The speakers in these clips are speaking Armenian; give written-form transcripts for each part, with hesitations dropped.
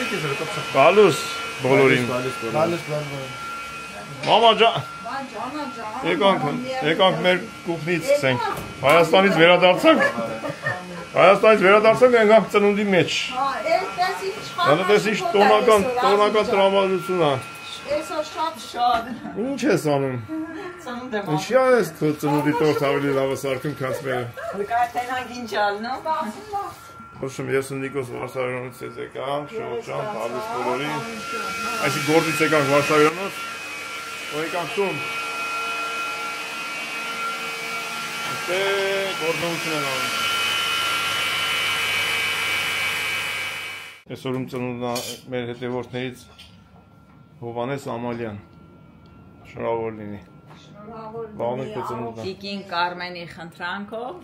Գալուս բոլորին։ Մամա ջան։ Եկանք մեր կուխնից սկսենք։ Հայաստանից վերադարձանք ենք ծնունդի մեջ։ Այնպես ինչ տոնական տրամադրություն է։ Ինչ ես անում։ Ինչի՞ ես քո ծնունդի տորտ ավելի լավը սարքում քան մերը։ Ոչմ ես ու Նիկոս Վարշավյանից եկանք, շողջան, Փալուս բոլորին։ Այսինքն գործից եկանք Վարշավյանից, ու եկանք տուն։ Դե գործունեություն են անում։ Այսօրում ծնունդն է մեր հետևորդներից Հովհաննես Ամալյան։ Շնորհավոր լինի։ Շնորհավոր լինի։ Տիկին Կարմենի խնդրանքով։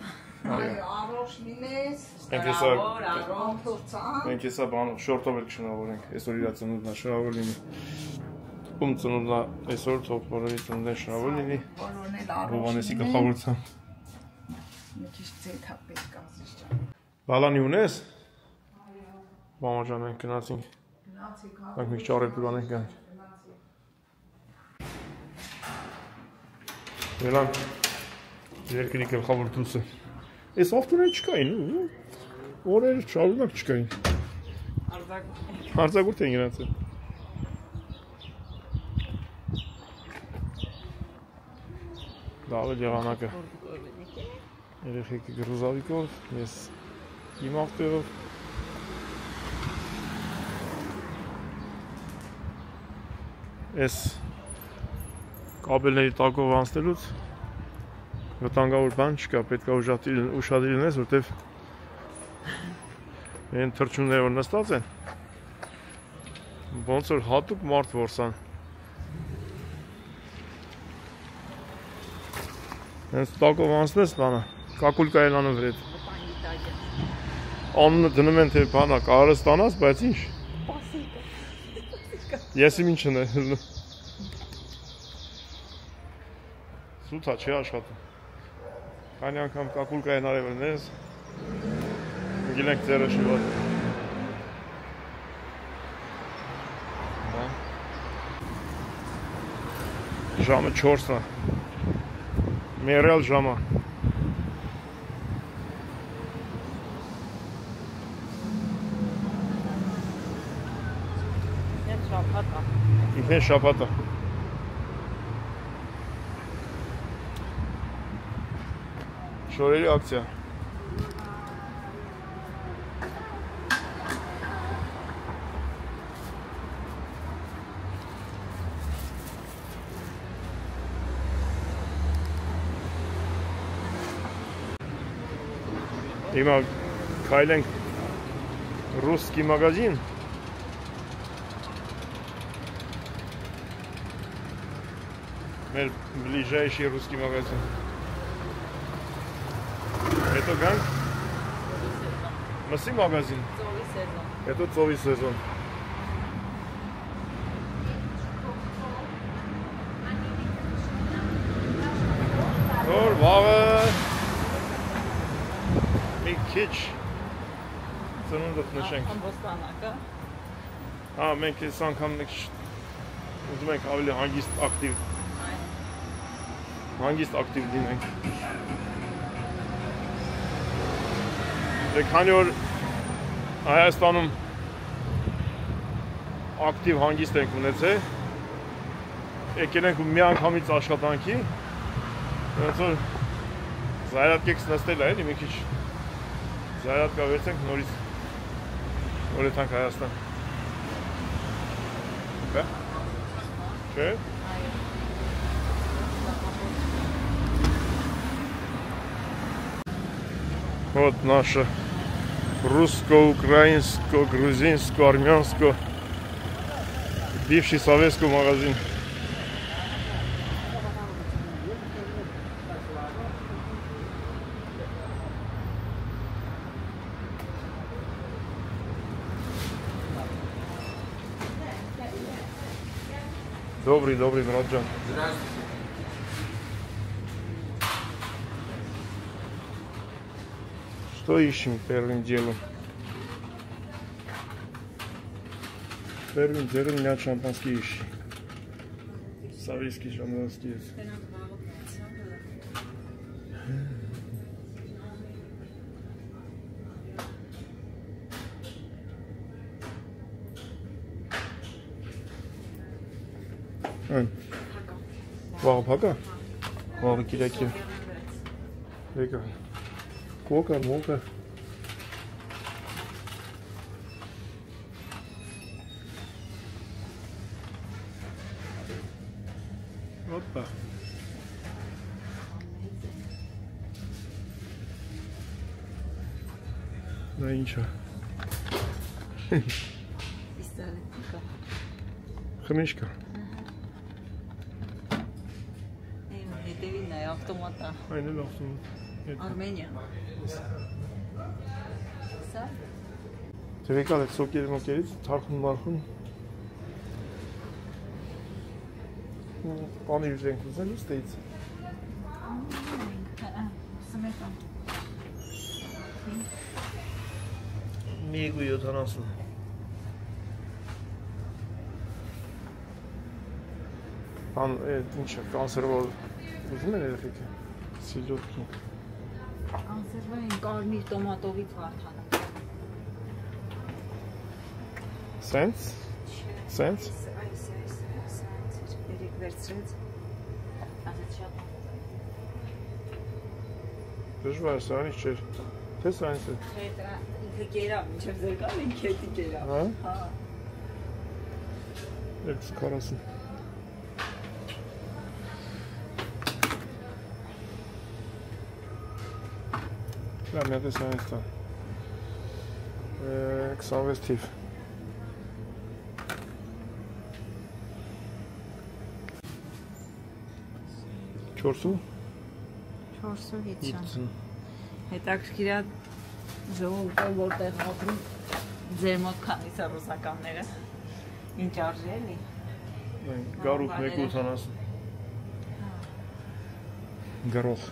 Առողջ լինես, մենք հեսա բանով շորտով էլ կշնորհավորենք, այսօր իրա ծնունդն է, շնորհավոր լինի։ Ում ծնունդն է այսօր, թող բոլորի ծնունդն շնորհավոր լինի։ Հովհաննեսի գլխավորությամբ։ Մի քիչ ձեթա պետք է ասես։ Բալանի ունես։ Մամա ջան, մենք գնացինք։ Մենք մի քիչ առևտուր անենք գանք։ Ելանք երկրի գլխավոր դուսը։ Այս ավտոները չկային, օրեր շարունակ չկային։ Արձակուրդ են գնացել։ Լավ է եղանակը։ Երեխեքը գրուզավիկով, ես իմ ավտոյով։ Այս կաբելների տակով անցնելուց վտանգավոր բան չկա, պետք է ուշադիր լինես, որտեվ այն թռչունները որ նստած են, ոնց որ հատուկ մարդ որսան։ Հենց տակով անցնես բանը, կակուլկա են անում վրետ։ Անունը դնում են թե բանա, կարը ստանաս, բայց ինչ։ Ես իմ ինչն է։ Սուտա չի աշխատում։ Քանի անգամ կակուլկա են արել ներս, գիտենք ձերը շիվատ։ Ժամը 4-ն է, մերել ժամը։ Ինքն շաբաթ է։ Շորերի ակցիա։ Հիմա քայլենք ռուսկի մագազին։ Մեր ближайший русский магазин։ Это ганг? Մսի մագազին։ Ծովի սեզոն։ Это ծովի սեզոն։ Որ վաղը մի քիչ ծնունդդ նշենք։ Ամբոստանակը։ Հա, մենք այս անգամ ուզում ենք ավելի հանգիստ ակտիվ լինենք։ Դե քանի որ Հայաստանում ակտիվ հանգիստ ենք ունեցել, եկել ենք ու մի անգամից աշխատանքի, ոնց որ զայրատկեքս նստել է, էլի մի քիչ զայրատկա վերցենք նորից օրեթանք Հայաստան։ Դա։ Չէ՞։ Вот наша русско-украинско-грузинско-армянско бывший советский магазин. Добрый, братджан. Здравствуйте. Что ищем первым делом? Վերում ձերում միած շամպանսկի իշի։ Սա վիսկի շամպանսկի ես։ Վաղը փակա։ Վաղը կիրակի։ Եկա։ Կոկա, մոկա։ Հոպա։ Նա ինչա։ Խմիշ կա։ Հետևին է ավտոմատա։ Այն էլ ավտոմատ։ Արմենիա։ Սա։ Դերեկալ է սոկերի մոկերից, թարխուն մարխուն։ Պանի ուզենք ուզեն ուստեից։ Սմետա։ Միգու 70։ Ան ինչ է, կանսերվոր ուզում են երեխեքը, սիլոտքի։ Կանսերվային կարմիր տոմատովից վարդանը։ Սենց? Սենց? Երեք վերցրեց։ Ասեց շատ։ Դժվար սրանից չէր, թե սրանից է։ Չէ, դրա ինքը կերավ, մինչև զերկալ ինք հետի կերավ։ Հա? Հա։ 240։ Լավ, մի հատ է սրանից տան։ 26 թիվ։ Չորսու? 450։ Հետաքրքիր է ժողովուրդը որտեղ ապրում ձեր մոտ քանից է ռուսականները։ Ինչ արժի էլի։ Գարուկ 1.80։ Գրող։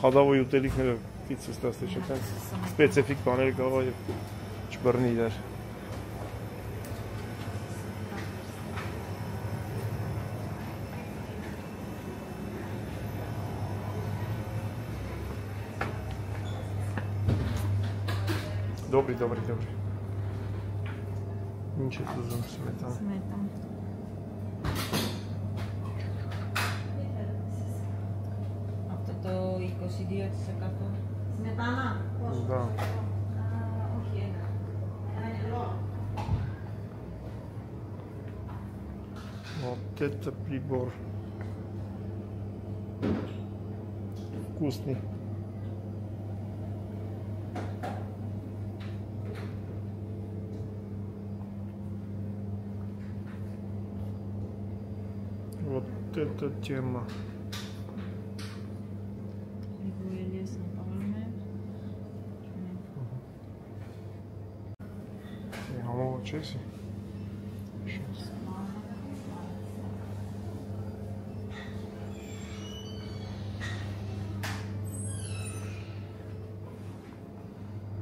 Խադավոյ ուտելիքները պիցը ստաստ է չէ, տենց սպեցիֆիկ բաները կարող է չբռնի իրար։ Добрый, добрый, добрый. Ничего тут уже сметана. Սմետան։ Авто и косидиот се како сметана. Да. Вот это прибор. Вкусный. Вот эта тема. Համով չես։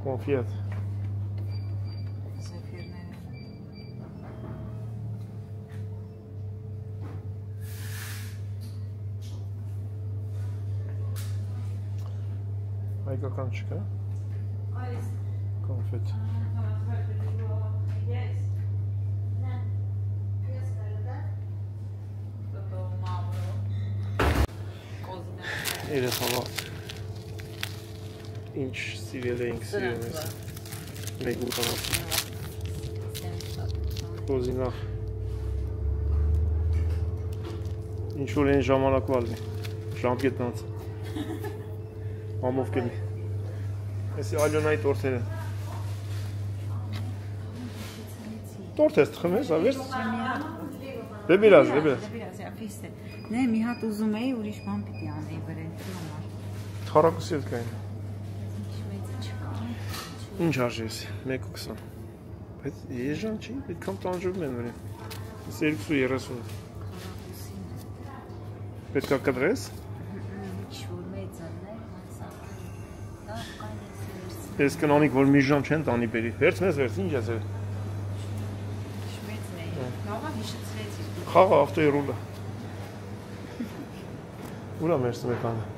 Կոնֆետ։ Զեֆիրները։ Հայկական չկա։ Այս Կոնֆետ։ Երեխավա ինչ սիրել էինք սիրում ես։ Մեկ ուտանաց։ Կոզինախ։ Ինչ-որ են ժամանակվա լի։ Ժամկետնանց։ Ամով կելի։ Եսի ալյոնայի տորթերը։ Տորթ ես տխմ ես, ավես։ Դեբիրազ, դեբիրազ։ Նե մի հատ ուզում էի ուրիշ բան պիտի անեի բրենդի համար։ Թարակուսի էլ կային։ Ինչ մեծը չկա։ Ինչ արժի ես, 1.20։ Բայց եժան չի, պետքամ տանջում են վրին։ Ես 2.30։ Պետքա կդրես։ Ինչ-որ մեծն է, հասակ։ Դա կայնես։ Ես կնանիք, որ մի ժամ չեն տանի բերի։ Վերց մեզ վերց, ինչ ես էր։ Խաղը ավտոյի ռուլը։ Ուրա մեր սմեկանը։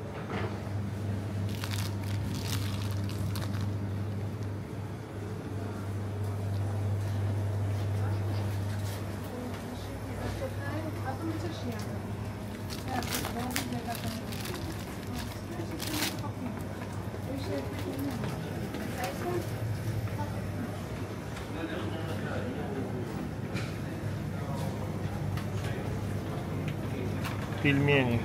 Пельмени.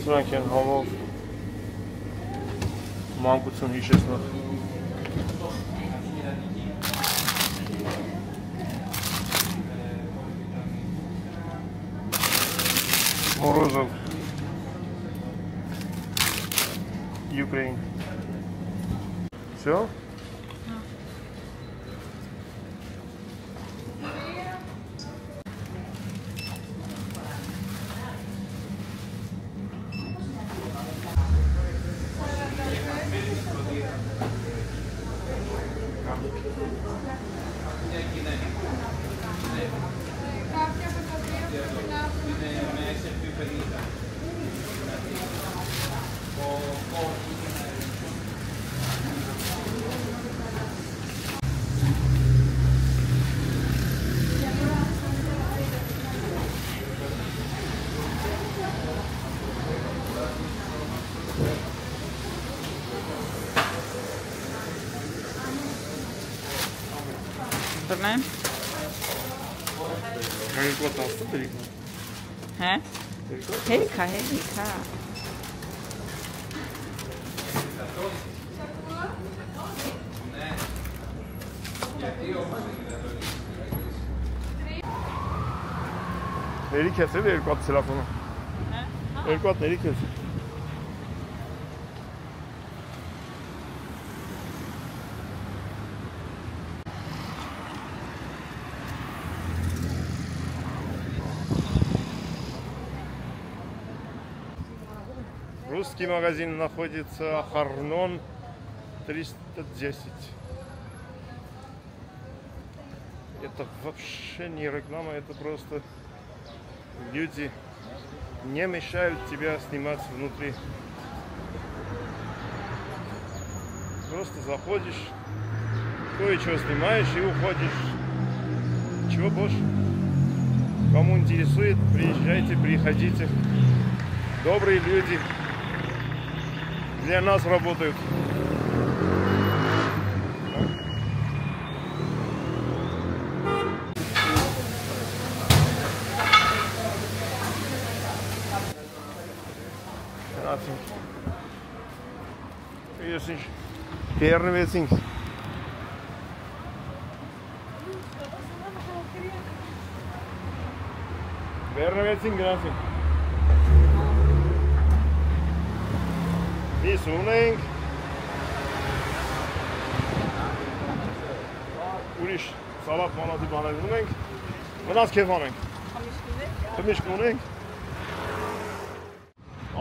Սրանք են համով մանկություն հիշեցնող։ Морозов, Украина. Все? Բռնեմ։ Երկու տասը դերիկն։ Հա։ Հերիքա։ Հերիք ես էլ երկու հատ սելաֆոնը։ Երկու հատ հերիք ես։ Русский магазин находится Харнон 310. Это вообще не реклама, это просто люди не мешают тебя снимать внутри. Просто заходишь, кое-что снимаешь и уходишь. Чего больше? Кому интересует, приезжайте, приходите. Добрые люди для нас работают. Первый. Վերնվեցին գնացին։ Միս ունենք։ Ուրիշ սալատ մանատի բաներ ունենք։ Մնաց քեֆ անենք։ Խմիչք ունենք։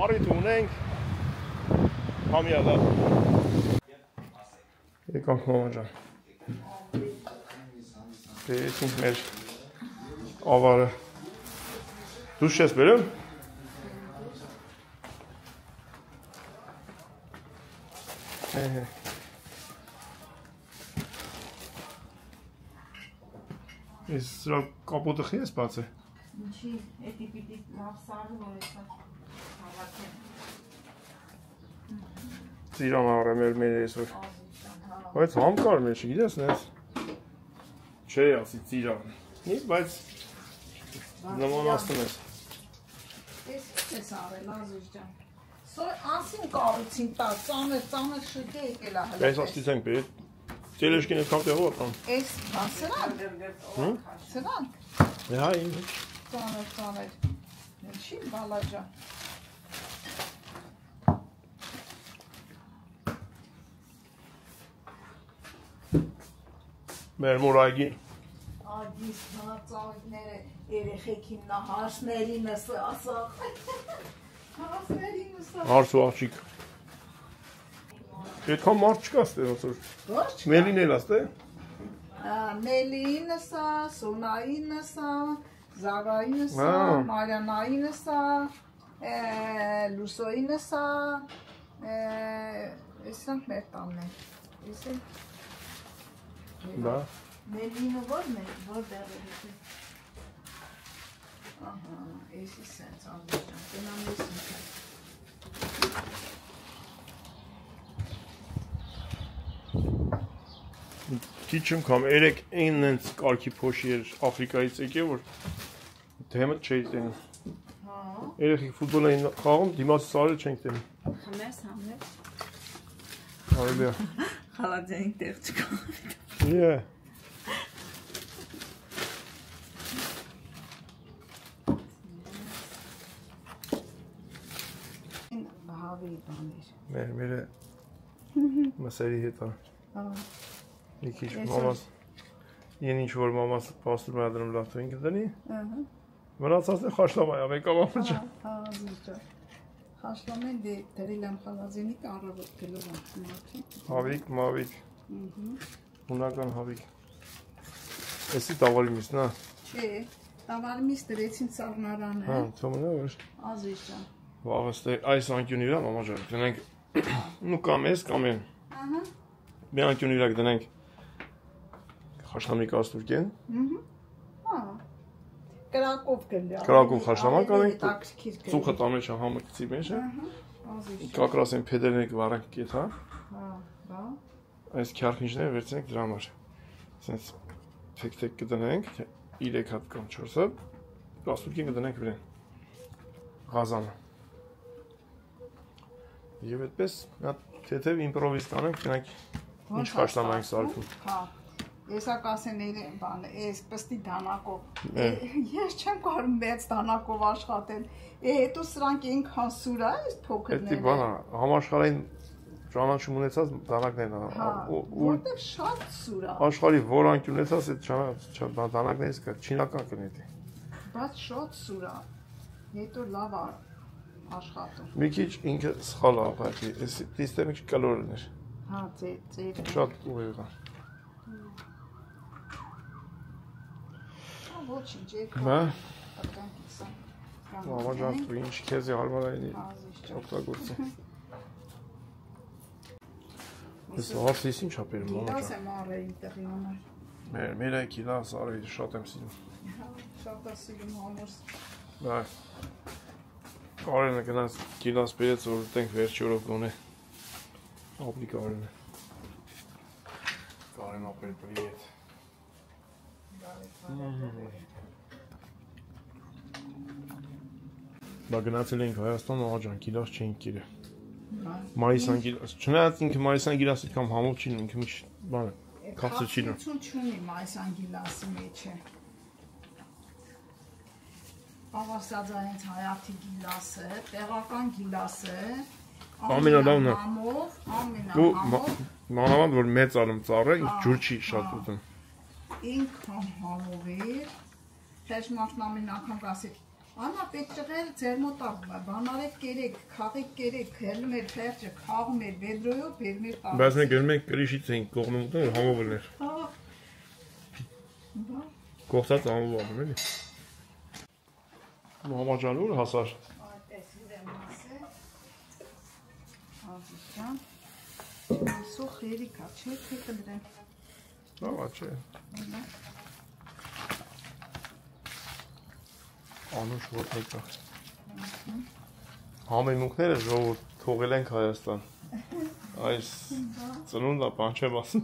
Առիթ ունենք։ Համիադա։ Եկանք մամա ջան։ Բերեցինք մեր ավարը։ Դուշ ես բերում։ Ես սրա կապոտը խի ես բաց է։ Ինչի, էտի պիտի լավ սարը, որ էսա հավաքեն։ Ծիրան առեմ էր մեր այսօր։ Բայց համ կար մեր չգիտես նես։ Չէ ասի ծիրան։ Բայց նմանացնում ես։ Ես արել ազուր ջան։ Անսին կարուցին տա, ծանր շուտի եկել է հլը։ Այս աստից ենք բեր։ Տելեշկին ես կապ տեղով ատան։ Ես սրանք։ Սրանք։ Հա ինձ։ Ծանր։ Ինչի բալա ջան։ Մեր մորայգին։ Ադիս ծաղիկները երեխեքին նա հասներինս ասաղ։ Հասներինս ասաղ։ Հարս ու աղջիկ։ Այդքան մարդ չկա ստե ոնց որ։ Ոչ չկա։ Մելին էլ աստե։ Մելինս է, Սոնայինս է, Զավայինս է, Մարյանայինս է, Լուսոյինս է, Էսրանք մեր տանն են։ Դա։ Մելինը որն է, որ դեռ է։ Ահա, էսի սենց անվիճան, գնամ ես ինքը։ Քիչ եմ կամ 3-9 նենց կարգի փոշի էր Աֆրիկայից եկե որ դեմը չէի տենում։ Հա։ Երեխեք ֆուտբոլ էին խաղում, դիմացի սարերը չենք տենում։ Խմես, համես։ Արելի է։ Խալաձյանին տեղ չկա։ Yeah. Հավի բաներ։ Մերը մսերի հետ է։ Մի քիչ մամաս Ին ինչ որ մամաս պաստուրը դնում լավ թույն կդնի։ Ահա։ Մնացածը խաշլամա է, եկավ ամուրջը։ Հա, զիջա։ Խաշլամեն դե դրել եմ խալազենի առավոտելով ամսի։ Հավիկ, մավիկ։ Ունական հավիկ։ Էսի տավարի միս, նա։ Չէ, տավարի միս դրեցին սառնարանը։ Հա, թոմնա որ։ Ազիջա։ Վաղստե այս անկյունի վրա մամա ջան, դնենք նու կամ էս կամ են։ Ահա։ Մի անկյունի վրա դնենք խաշլամի կաստուրկեն։ Հա։ Կրակով կլյա։ Կրակով խաշլամակ անենք։ Տաքսքիր կլյա։ Ծուխը տամեջ համակցի մեջ է։ Ազիջա։ Կակրաս են փեդերնեք վարանք կետ, հա։ Հա։ Այս քյարքինջները վերցնենք դրա համար։ Սենց թեք կդնենք 3 հատ կամ 4 հատ։ Կաստուրկեն կդնենք վրան։ Ղազանը։ Եվ այդպես թեթև իմպրովիզ կանենք, գնանք ինչ խաշլամ ենք սարքում։ Հա։ Եսա կասեների բան, էս պստի դանակով։ Ես չեմ կարող մեծ դանակով աշխատել։ Հետո սրանք ինքան սուրա էս փոքրները։ Էդի բանա, համաշխարհային ճանաչում ունեցած դանակներն է։ Որտեղ շատ սուրա։ Աշխարհի որ անկյուն ունեցած այդ դանակներից կա, չինական կնետի։ Բայց շատ սուրա։ Հետո լավ աշխատում։ Մի քիչ ինքը սխալ է, բայց այս դիստեմի կալորիներ։ Հա, ծեր։ Շատ ուղիղ է։ Ոչինչ, Հա։ եկա։ Մամա ջան, դու ինչ քեզի հարմարային օգտագործի։ Ես հարցիս ինչ ապերում մամա Գիլաս ջան։ եմ առել ինտեղի համար։ Մեր գիլաս արել շատ եմ սիրում։ Շատ է սիրում համոս։ Բա։ Կարենը գնաց գիլաս բերեց որ տենք վերջի օրով գոնե։ Ապլի Կարենը։ Կարեն ապեր պրիետ։ Բա գնացել ենք Հայաստան աղա ջան, գիլաս չենք կիրը։ Մարիսան գիլաս, չնայած ինքը Մարիսան գիլասի կամ համով չի, ինքը մի բան է, քաղցր չի նոր։ Չունի Մարիսան գիլասի մեջ է։ Աղասաձայից հայաթի գիլասը, տեղական գիլասը, Ամենալավն է։ Ու ամենահամով, մանավանդ որ մեծ ալում ծառը, ինք ջուր չի շատ ուտում։ ինքան համով էր, թեժմաշն ամեն անգամ կասի, անա պետք ճղել ձեր մոտակ, բանարեք կերեք, քաղեք կերեք, հելում էր պերջը, խաղում էր վեդրոյով, բեր մեր տարս։ Բայց մենք գնում ենք կրիշից էինք կողնում ուտում, որ համով լներ։ Կողտած համով ալում էլի։ Մամա ջան ուր հասար։ Այդպես ուրեմ ասել, ազիջան, սող երիկա, չէ, թե կդրեմ։ Ահա չէ։ Անուշ ոտնիկ է։ Համեմունքները ժողովուրդ թողել ենք Հայաստան։ Այս ծնունդը բան չեմ ասում։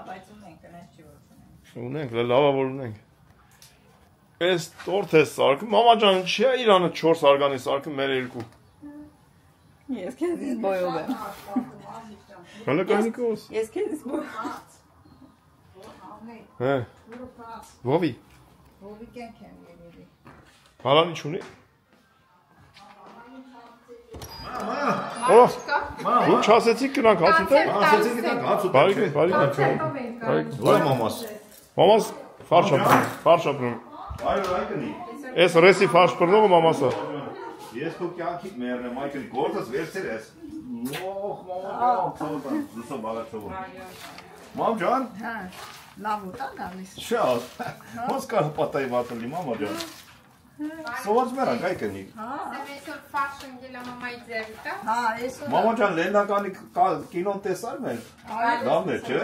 Բայց ունենք, կնես չի որ ունենք։ Ունենք, լավա որ ունենք։ Այս տորթ է սարքում, մամա ջան, չի է Իրանը 4 արգանի սարքում, մեր 2։ Ես քեզից բոյով եմ։ Հələ կայնիկոս։ Ես քեզից բոյով։ Հə։ Վովի։ Հովիկենք եմ երևի։ Հարանի չունի։ Օ, ինչ ասեցիք գնանք հաց ուտել։ Ասեցի գիտենք հաց ուտել։ Բարի։ Ո՞ր մամաս։ Մամաս ֆարշ ապրում։ Այո, այկնի։ Էս ռեսի ֆարշ բռնողը մամասը։ Ես քո կյանքիդ մերն եմ, այկնի գործս վերցեր ես։ Օխ, մամա, ցավը, զուսո բաղաչով։ Մամ ջան։ Հա, լավ ուտա գալիս։ Շատ։ Ոնց կա պատայի վատելի, մամա ջան։ Սոված մերան, այկնի։ Այսօր ֆաշն գելա մամայի ձեռքա։ Հա, այսօր։ Մամա ջան, լենդականի կինոն տեսար մեր։ Լավն է, չէ։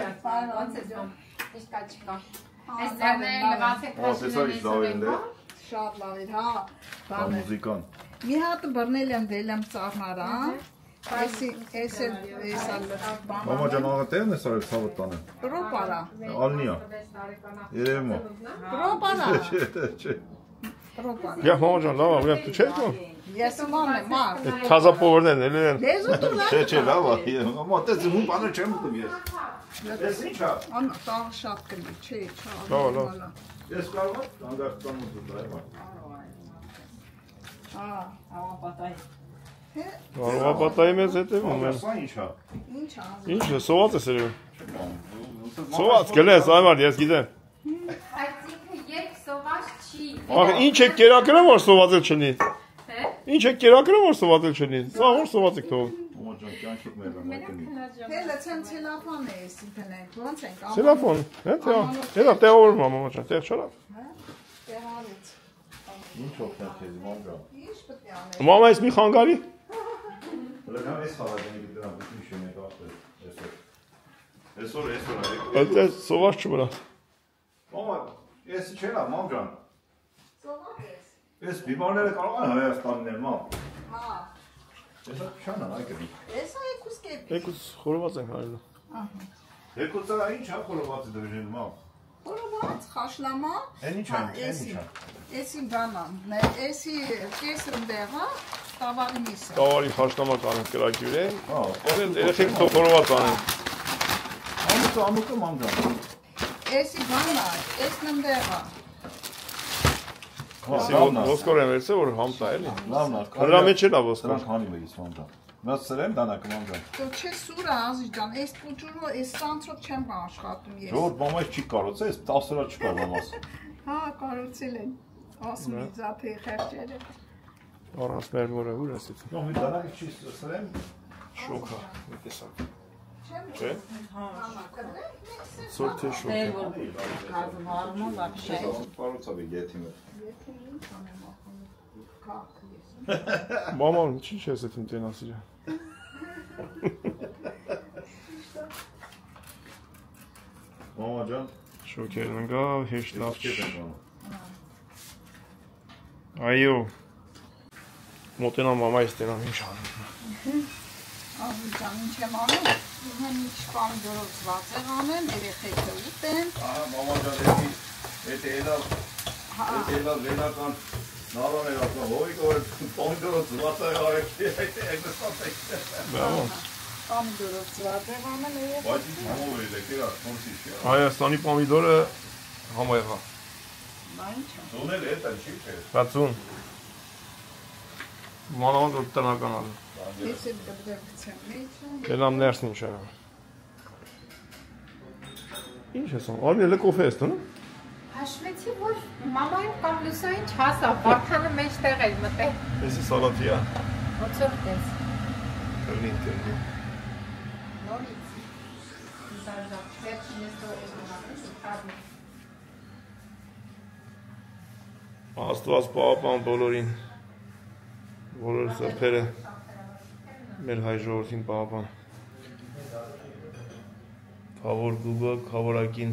Ոնց է դու։ Ինչ կա չկա։ Այս ձեռները լվացեք Տեսա Շատ լավ էր, հա։ Բանը։ մուզիկան։ Մի հատ բռնել եմ դել եմ ծառնարան։ Այս Մամա ջան, աղտեղն է սարել ցավը տանը։ Պրոպարա։ Ալնիա։ Երևում է։ Պրոպարա։ Չէ։ Պրոպարա։ Յա մամա ջան, լավ, ու դու չես կո։ Ես ման եմ, մար։ Թազա փողերն են, էլի են։ Լեզու դու լավ։ Չէ, լավ է։ Մամա, տես ու բանը չեմ ուտում ես։ Ես ի՞նչ է։ Ան տաղ շատ կլի, չէ, Լավ, լավ։ Ես կարող եմ հանգստան ուտել, այո։ Հա, Ավապատայ։ Արվապատայի մեզ հետևում են։ Սա ի՞նչ է։ ինչ ա։ Ինչ է, սոված ես երևում։ Սոված գլես, այմար, ես գիտեմ։ Այսինքն երբ սոված չի։ Ախ, ինչ է կերակրում որ սովածել չլինի։ Հե։ Ինչ է կերակրում որ սովածել չլինի։ Սա որ սոված եք թողում։ Մամա ջան, կյանքիդ մերն եմ, այկնի։ Հելը ցեն ցելաֆան է էսի դնենք, ոնց ենք անում։ Տելեֆոն, հա, դա տեղավորում մամա ջան, տեղ չարա։ Տեղարից։ Ինչ օգնեմ քեզ, մամ ջան։ Ինչ պետք է անել։ Մամա ես մի խանգարի։ Լավ, ես խաղացնի դրան, ինչ եմ եկել այսօր։ Այսօր այ։ Այդպես սոված չմնա։ Մամա, ես չէ՞ լավ, մամ ջան։ Սովատ ես։ Ես բիբարները կարող են Հայաստաններ, մամ։ Հա։ Ես չանա, այկնի։ Էսա եկուս կեպ։ Եկուս խորոված ենք արել։ Եկուցա ինչ է խորովածի դրժեն, մամ։ Որոված խաշլամա։ Այն ինչ է, այն ինչ է։ Էսի բանան, էսի կեսրում դեղա, տավարի միսը։ Տավարի խաշտամա կանենք կրակի վրա։ Հա, Երեխեք թող խորոված անեն։ ամուկը մամ ջան։ Էսի բանա, էսնմ դեղա։ Ոսկոր եմ վերցել որ համ տա էլի։ Լավն է։ Նրա մեջ էլ է ոսկոր։ Դրանք հանի մեից մամ ջան։ Մաս սրեմ դանակը մամ ջան։ Դու չէ սուրա ազի ջան, էս պուջուրը, էս սանցով չեմ աշխատում ես։ Ժողովուրդ մամայից չի կարոցը, ես 10 օր չկար մամաս։ Հա, կարոցել են։ Ասում եմ զափի խեղճերը։ Առանց մեր որը ուր ես։ Նո, մի դանակը չի սրեմ։ Շոքա, մի տեսակ։ Չեմ։ Չէ։ Հա, կդրեք մեքսը։ Սորտի շոքա։ Դեր որ կազմում հարմոն вообще։ Պարոցավի գեթիմը։ Եթե ինչ անեմ ախոն կախ ես։ Մաման, ինչ ես այդին տենասիրը։ Մամա ջան, Շոքերն ընկավ, հեշտ լավ քեզ չէ։ եմ անում։ Այո։ Մոտենամ մամայից տենամ ինչ անում։ Ազի ջան, ինչ եմ անում։ Իհեն ինչ բան դրով զվացեղ անեմ, երեխեքը ուտեն։ Մամա ջան, եթե էլա վենական նալան էր ասում, հովիկով պոնդորով զվացա արեք, այդ ստացեք։ Բավոն։ Պամիդորով զվացեղ անեմ, երեխեքը։ Բայց ինչ համով էր եկել, ոնց չի։ Հայաստանի պոմիդորը համայղա։ Բա ինչ է։ Դունել է, դա չի չէ։ 60։ Մանավանդ որ տնական ալը։ Ես էլ դրդրկցեմ մեջը։ Գելամ ներսն ինչ արա։ Ինչ ես անում, արմի էլը կոֆե ես տնում։ Հաշվեցի, որ մամային կամ լուսային չհասա, Վարդանը մեջտեղ էր մտել։ Էսի սալատի է։ Ոնց որ տես։ Կրնին տերնին։ Նորից։ Զարժակ, վերջին ես դու ես մնացի, Աստված պահապան բոլորին, բոլոր սրբերը, մեր հայ ժողովրդին պահապան։ Քավոր գուգը, քավորակին,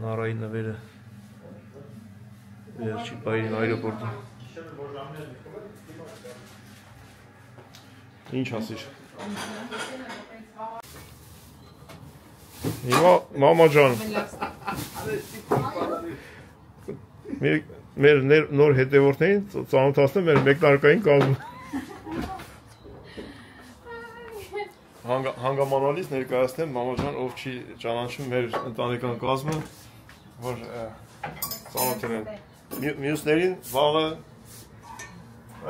նարայի նվերը, վերջի բայրին այրոպորտում։ Ինչ ասիր։ Հիմա մամա ջան, մեր նոր հետևորդներին ծանոթացնեմ մեր մեկնարկային կազմը։ Հանգամանալից ներկայացնեմ մամա ջան, ով չի ճանաչում մեր ընտանեկան կազմը, որ ծանոթել են։ Մյուսներին վաղը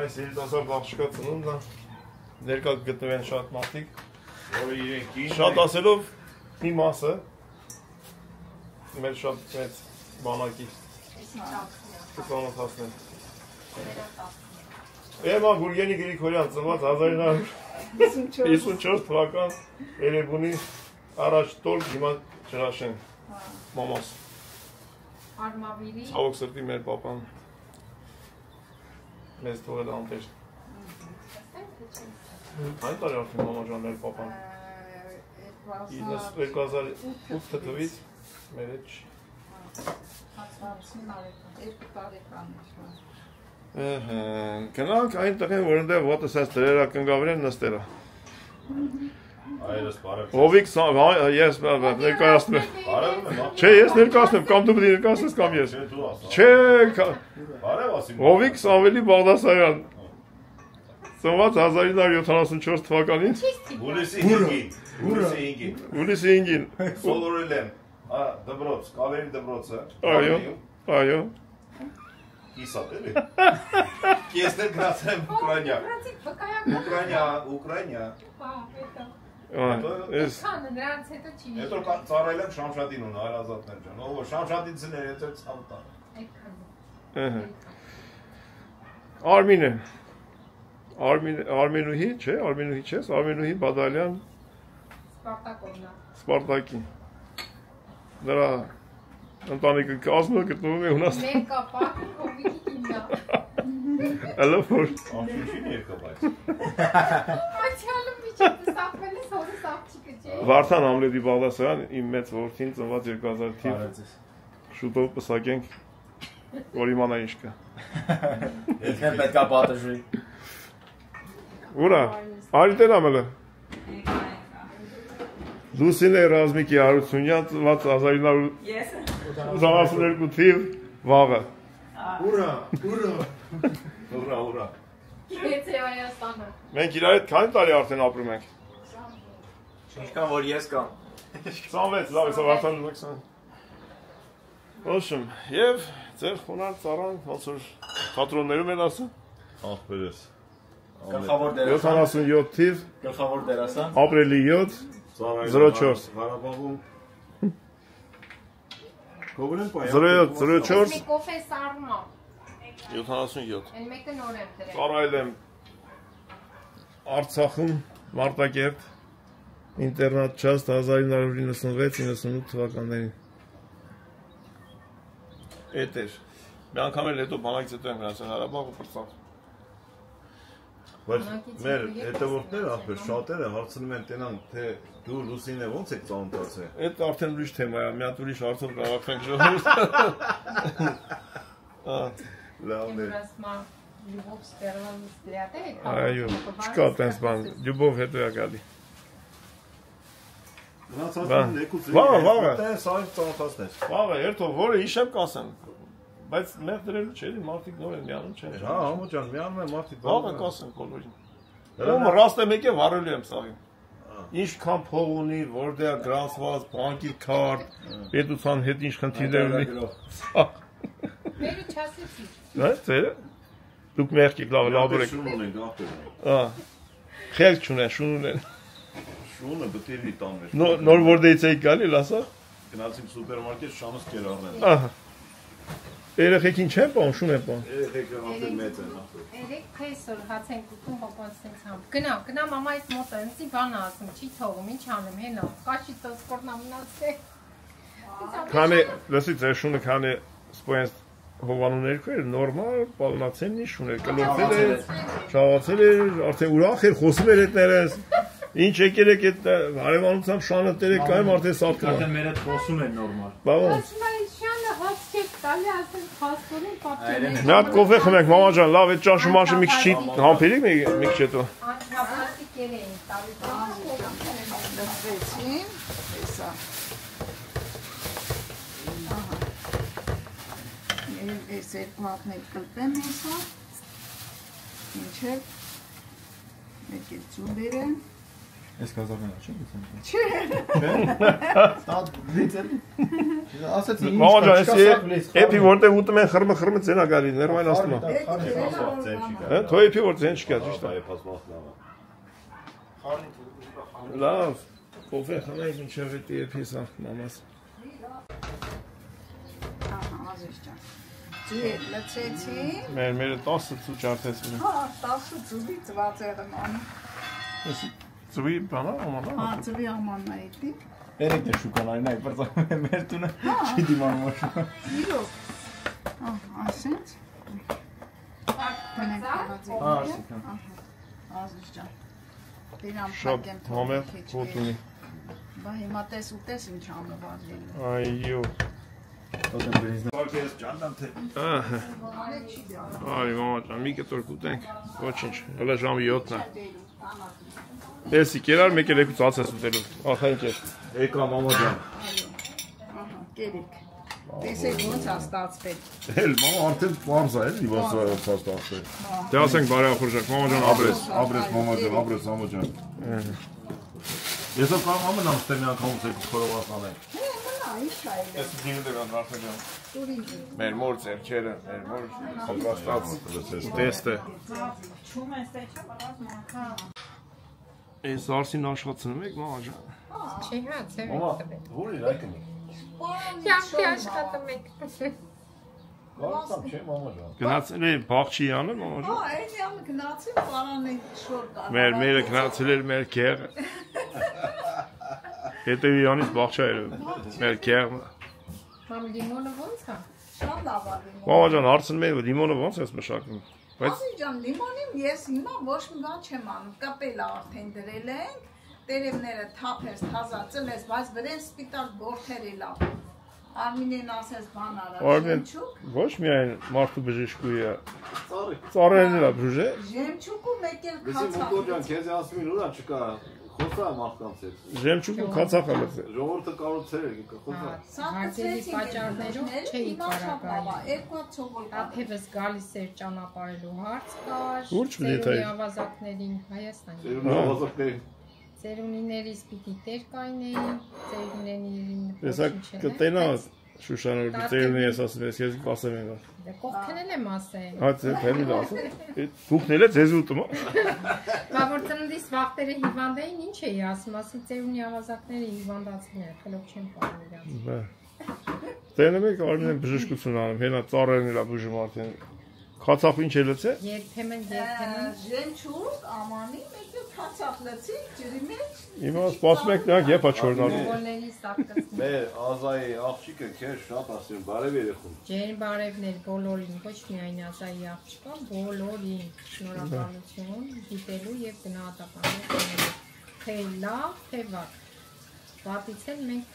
այս երիտասարդ աղջկա ծնունդն է, ներկա գտնվեն շատ մարդիկ, Որը իրենք ինչ շատ ասելով մի մասը մեր շատ մեծ բանակի 20 հասնեն։ Էմա Գուրգենի Գրիգորյան ծնված 1954 թվական Երևանի առաջ տոլ հիմա Ջրաշեն մամաս։ Արմավիրի։ Ցավոք սրտի մեր պապան մեզ թողել անտեր։ Այն տարի արդեն մամա ջան մեր պապան։ 2008 թվականից մեր հետ չի։ Գնանք այնտեղ են, որոնտեղ ոտս այս դրերա կնգավեր են նստերա։ Այրս բարև։ Հովիկ ես ներկայացնում եմ։ Չէ, ես ներկայացնում եմ, կամ դու պետք է ներկայացնես կամ ես։ Չէ, բարև ասիմ։ Հովիկ Սամվելի Բաղդասարյան։ Ծնված 1974 թվականին։ Հուլիսի 5-ին։ Հուլիսի 5-ին։ Սոլորել եմ։ Դբրոց, Կավերի դբրոցը։ Այո։ Կիսատ էլի։ Կեսներ գրացել եմ Ուկրաինա։ Ուկրաինա։ Քանը նրանց հետո չի։ Հետո ծառայել եմ Շամշադին ու Հայրազատներ ջան։ Ո՞վ Շամշադինցիներ հետո ցավտա։ Արմինե։ Արմենուհի, չէ, Արմենուհի չես, Արմենուհի Բադալյան Սպարտակի։ Նրա ընտանիքը կազմը գտնվում է ունաս։ Մեկապակի կոմիկի կինա։ Ալո որ։ Ամշուշին երկաբայց։ Մաչալը միջը սապվել է սորի սապչիկը չէ։ Վարդան Համլետի Բաղդասարյան իմ մեծ որդին ծնված 2000 թիվ։ Շուտով պսակենք, որ իմանա ինչ կա։ Ես պետք է պատժի։ Ուրա, արիտեր ամելը։ Լուսինե Ռազմիկի Հարությունյան ծնված 1982 թիվ վաղը։ Ուրա։ Քեծե Հայաստանը։ Մենք իրար հետ քանի տարի արդեն ապրում ենք։ Ինչքան որ ես կամ։ 26, լավ, հեսա վարդան 20։ Ոչմ, և ձեր խոնար ծառան, ոնց որ թատրոններում են ասում։ Ախպերես։ Գլխավոր դերասան։ 77 թիվ, Գլխավոր դերասան։ ապրիլի 7, 04։ Ղարաբաղում։ Կողորեն 0704 Կոֆե սարմա։ 77։ Այն մեկը նոր եմ դրել։ Ծառայել եմ Արցախում, Մարտակերտ, ինտերնատ չաստ 1996-98 թվականներին։ Էդ էր։ Մի անգամ էլ հետո բանակից հետո եմ գնացել Ղարաբաղ ու պրծան։ Բայց մեր հետևորդները ախպեր շատերը հարցնում են տենան, թե դու Լուսինե ոնց եք ծանոթացել։ Էդ արդեն ուրիշ թեմա է, մի հատ ուրիշ հարցով կարող ենք ժողովուրդ։ Լավն է։ Այո, չկա տենց բան, ջուբով հետո է գալի։ Վաղը։ Սա ծանոթացնես։ Վաղը, երթով, որը իշեմ կասեմ, բայց մեր դրելու չէ, մարդիկ նոր են միանում չեն։ Հա, համո ջան, միանում են մարդիկ։ Վաղը կասեմ բոլորին։ Ում ռաստը մեկ է վարելու եմ սաղին։ Ինչքան փող ունի, որտեղ գրանցված, բանկի քարտ, պետության հետ ինչ խնդիրներ ունի։ Մերի չասեցի։ Հա, ծերը։ Դուք մեղքիք լավ եք։ Շուն ունենք ախպեր։ Ահա։ Խելք չունեն, շուն ունեն։ Շունը բտերի տաններ։ Նոր որտեղից եք գալի, լասա։ Գնացինք սուպերմարկետ շամս կեր առնել։ Ահա։ Երեխեքին չեն պոն, շուն են պոն։ Երեխեքը ախպեր մեծ են ախպեր։ Երեք փեսոր հաց ենք ուտում պապան սենց համ։ Գնա մամայից մոտ է, ինձի բան ասում, չի թողում, ինչ անեմ, հենա։ Կաշի տոսկորնա մնացե։ Քանի, լսի, ձեր շունը քանի սպոյենց հովանու ներքո էր, նորմալ, պալնացեն ինչ շուն էր, կլորցել էր, շաղացել էր, արդեն ուրախ էր, խոսում էր հետներես, ինչ եկել եք այդ հարևանությամբ շանը տերեք կայմ արդեն սատկում։ Արդեն մեր հետ խոսում են նորմալ։ Բա ոնց։ Շանը հաց չեք տալի, ասեն խաստորին պապչեն։ Մի հատ կոֆե խմենք, մամա ջան, լավ, այդ ճաշմաշը մի քիչ համբերիկ մի քիչ հետո։ Անհապատիկեր էին տալի։ Լսվեցին, հեսա։ Ես երկու հատներ կլպեմ հեսա, ինչև, մեկ էլ ծուն բերեմ։ Ես կազարնելա չի գուցեմ։ Չէ։ Ասեցի ինչ Մամա ջան, ես էփի որտեղ ուտում են խրմը ցենա գալի, նորմալ ասում եմ։ Հա, թո էփի որ ցեն չկա, ճիշտ է։ Լավ, կոֆե խմենք ինչև էփի սա մամաս։ Ձուի լցեցի։ Մեր 10 ծու ջարդեցին։ Հա, 10 ձուի ծվածեղ եմ անում։ Ծուի բանա, ամանա։ Հա, ձուի ամանա էդի։ Երեք դե շուկանային այ բարձր մեր տունը չի դիմանում ոչ։ Իրոք։ Ասենց։ Ազիջան։ Դերամ Շատ համեղ հոտ ունի։ Բա հիմա տես ուտես ինչ անվարդին։ Այո։ Ես ջանդամ թե։ Արի մամա ջան, մի կտոր կուտենք։ Ոչինչ, հələ ժամը 7-ն է։ Էսի կերար մեկ էլ եկու ծածես ուտելու։ Ախա ինչ է։ Եկա մամա ջան։ Ահա, կերիք։ Տեսեք ոնց է ստացվել։ Էլ մամա արդեն պարզ է, էլի ոնց է ստացվել։ Դե ասենք բարեխորժակ, մամա ջան ապրես։ Ապրես մամա ջան, ապրես մամա ջան։ Ես կարող եմ ամեն ամստեր մի անգամ ուզել խորոված անել։ Ինչ է։ Ես դինը դեգան ռախնեջան։ Մեր մոր ձերքերը, մեր մոր պատրաստած տեստը։ Այս արսին աշխատցնում եք մամա ջան։ Չի հա, ծեր Մամա, հորի լայքնի։ Կյանքի աշխատում եք։ Կարծամ չէ մամա ջան։ Գնացել է բաղչի անը մամա ջան։ Հա, այն յամ գնացի պարանի շոր կար։ Մեր գնացել էր մեր քեղը։ Հետևի անից բաղչա էր մեր քեղը։ Մամ լիմոնը ո՞նց է։ Շատ լավ է։ Մամա ջան հարցնում եմ լիմոնը ո՞նց ես մշակում։ Բայց Ազիջան, լիմոնին ես հիմա ոչ մի բան չեմ անում, կապել արդեն դրել ենք, տերևները թափես, թազա ծլես, բայց վրեն սպիտակ բորթեր էլա։ Արմինեն ասես բան արա, ժեմչուկ։ ոչ միայն մարդու բժիշկուի է։ Ծառերն էլ բժե։ Ժեմչուկու մեկ էլ Լսի քացա։ մոկո ջան, քեզ ասում են ուրա չկա։ Խոսա մարդկանց հետ։ Ժեմչուկը քացախալած է։ Ժողովուրդը կառուցել է, խոսա։ Հարձերի պատճառներով չէի կարակայել։ Երկու հատ ցողոլ կա։ Աթևս գալիս էր ճանապարհելու հարց կար։ Ուր չլիթայի։ Ծերունի ավազակներին Հայաստանի։ Ծերունի ավազակներին։ Ծերունիներից պիտի տեր կայնեին, ծերունիներին Տեսա կտենա Շուշանոր ծերունի ես ասում ես ես ասեմ եմ։ Դե կողքն եմ ասել։ Հա դե ասում։ Դուքն էլ է ձեզ ուտում։ Բա որ ծննդիս վախտերը հիվանդ էին, ինչ էի ասում, ասի ծերունի ավազակները հիվանդացին են, խելոք չեն պարում իրանց։ Տենում եք արին են բժշկություն անում, հենա ծառերն էլ բուժում արդեն։ Քացախ ինչ է լցե։ Երբեմն Ժեմչուկ, ամանի, մեկ էլ քացախ լցի, ջրի մեջ։ Հիմա սպասում եք նրանք երբ է չորնալու։ Բոլորների սակկացին։ Մեր Ազայի աղջիկը քեզ շատ ասում, բարև երեխում։ Ջեր բարևներ բոլորին, ոչ միայն Ազայի աղջկա, բոլորին շնորհակալություն դիտելու եւ գնահատականներ տոնելու։ Թե լավ, թե վատ։ Վատից էլ մենք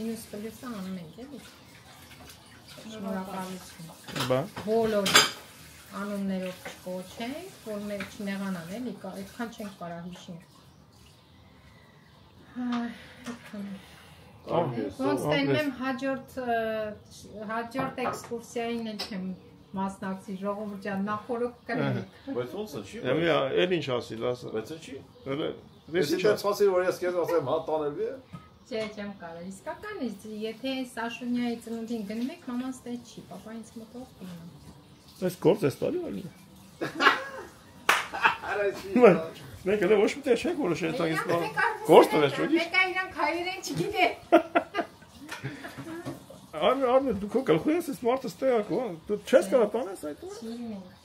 -+-ը անում ենք, էլի։ Շնորհակալություն։ Բա։ Բոլորին անուններով չկոչենք, որ մեր չնեղանան, էլի, այդքան չենք կարա հիշենք։ Ոնց տենում եմ հաջորդ էքսկուրսիային էլ չեմ մասնակցի, ժողովուրդ ջան, նախորդ կրեք։ Բայց ոնց է, չի։ Էլ ինչ ասի, լասը։ Բայց չի։ Ես Ես ինչ ասի, որ ես քեզ ասեմ, հա տանելի է։ Չէ, չեմ կարող։ Իսկականից, եթե Սաշունյայի ծնունդին գնում եք, մաման ստե չի, պապա ինձ մոտով գնում։ Այս գործ ես տալի այլի։ Մենք էլ ոչ մի տեղ չենք որոշել այստեղ գործ տվես ճոգի։ Մեկը իրանք հայերեն չգիտե։ Արմեն դու քո գլխի ես մարդը ստեյակո, դու չես կարող տանես այդ օրը։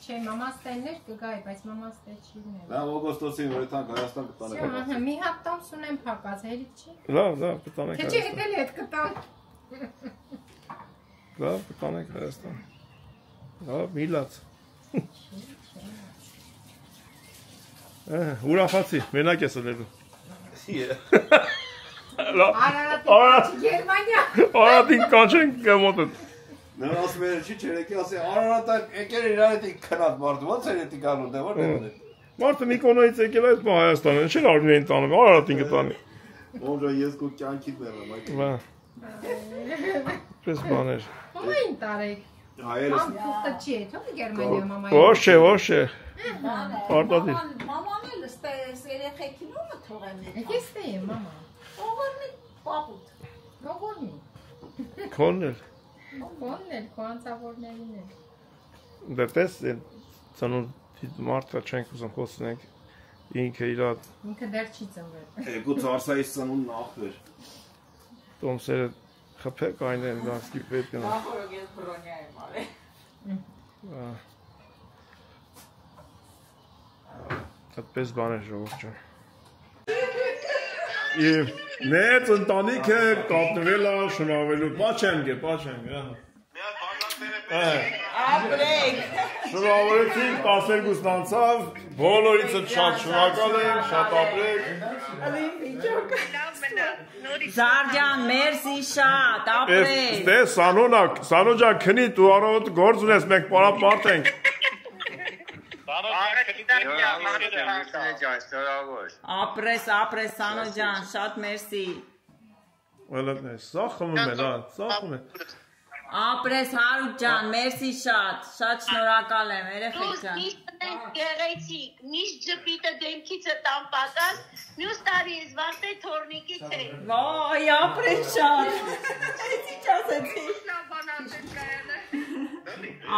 Չէ, մամա ստեներ կգայի, բայց մամա ստե չի ներ։ Նա օգոստոսին որ այդքան Հայաստան կտանեք։ Մի հատ տոմս ունեմ փակած, հերիք չի։ Լավ, կտանենք Թե չի հետել հետ կտան։ Լավ, կտանենք Հայաստան։ Լավ, միլաց։ Ուրախացի, մենակ ես ելելու։ Արարատի Գերմանիա։ Արարատին կանչենք գմոտը։ Նա ասում է, չի չերեկի ասի, Արարատը եկել իրար հետ քնած մարդու, ո՞նց էր էդի գալու, դե որտեղ է։ Մարդը Միկոնոյից եկել այդ Հայաստանը, ինչ էլ Արմենիային տանում, Արարատին կտանի։ Ոնց ես քո կյանքիդ մեռամ այդ։ Բա։ Պես բաներ։ Մամային տարեք։ Հայերս Մամա չի, թող Գերմանիա մամայի։ Ոչ է։ Արտադիր։ Մաման էլ ստես երեխեքին ումը թողեմ։ Ես ստեյեմ, մամա։ Ողորմի պապուտ։ Գողորմի։ Քոննել։ Ոնն էլ, քո անցավորներին էլ։ Դե տես ծանոթ մարդը չենք ուզում խոսնենք։ Ինքը իր Ինքը դեռ չի ծնվել։ Եկու ծարսայից ծնուն նախվեր։ տոմսերը խփեք այն են դասկի պետք է։ Նախորդ ես բրոնյա եմ արել։ Այդպես բան է ժողովուրդ ջան։ Եվ մեծ ընտանիք է կապնվել է շնորհվելու, պաչենգ է, հա։ Ապրեք։ Շնորհավորեցինք 12-ն անցավ, բոլորիցս շատ շնորհակալ եմ, շատ ապրեք։ Զարջան, մերսի շատ, ապրեք։ Դե Սանո ջան, քնի դու առավոտ գործ ունես, մենք պարապարտ ենք։ Ապրես, Սանո ջան, շատ մերսի։ Սա խմում են, սա խմում են։ Ապրես Հարութ ջան, մերսի շատ շնորհակալ եմ, երեխեք ջան։ Միշտ գեղեցիկ, միշտ ջպիտը դեմքիցը տամպակած, մյուս տարի ես վարտե թորնիկից է։ Վայ, ապրես շատ։ Էսի չասեցի։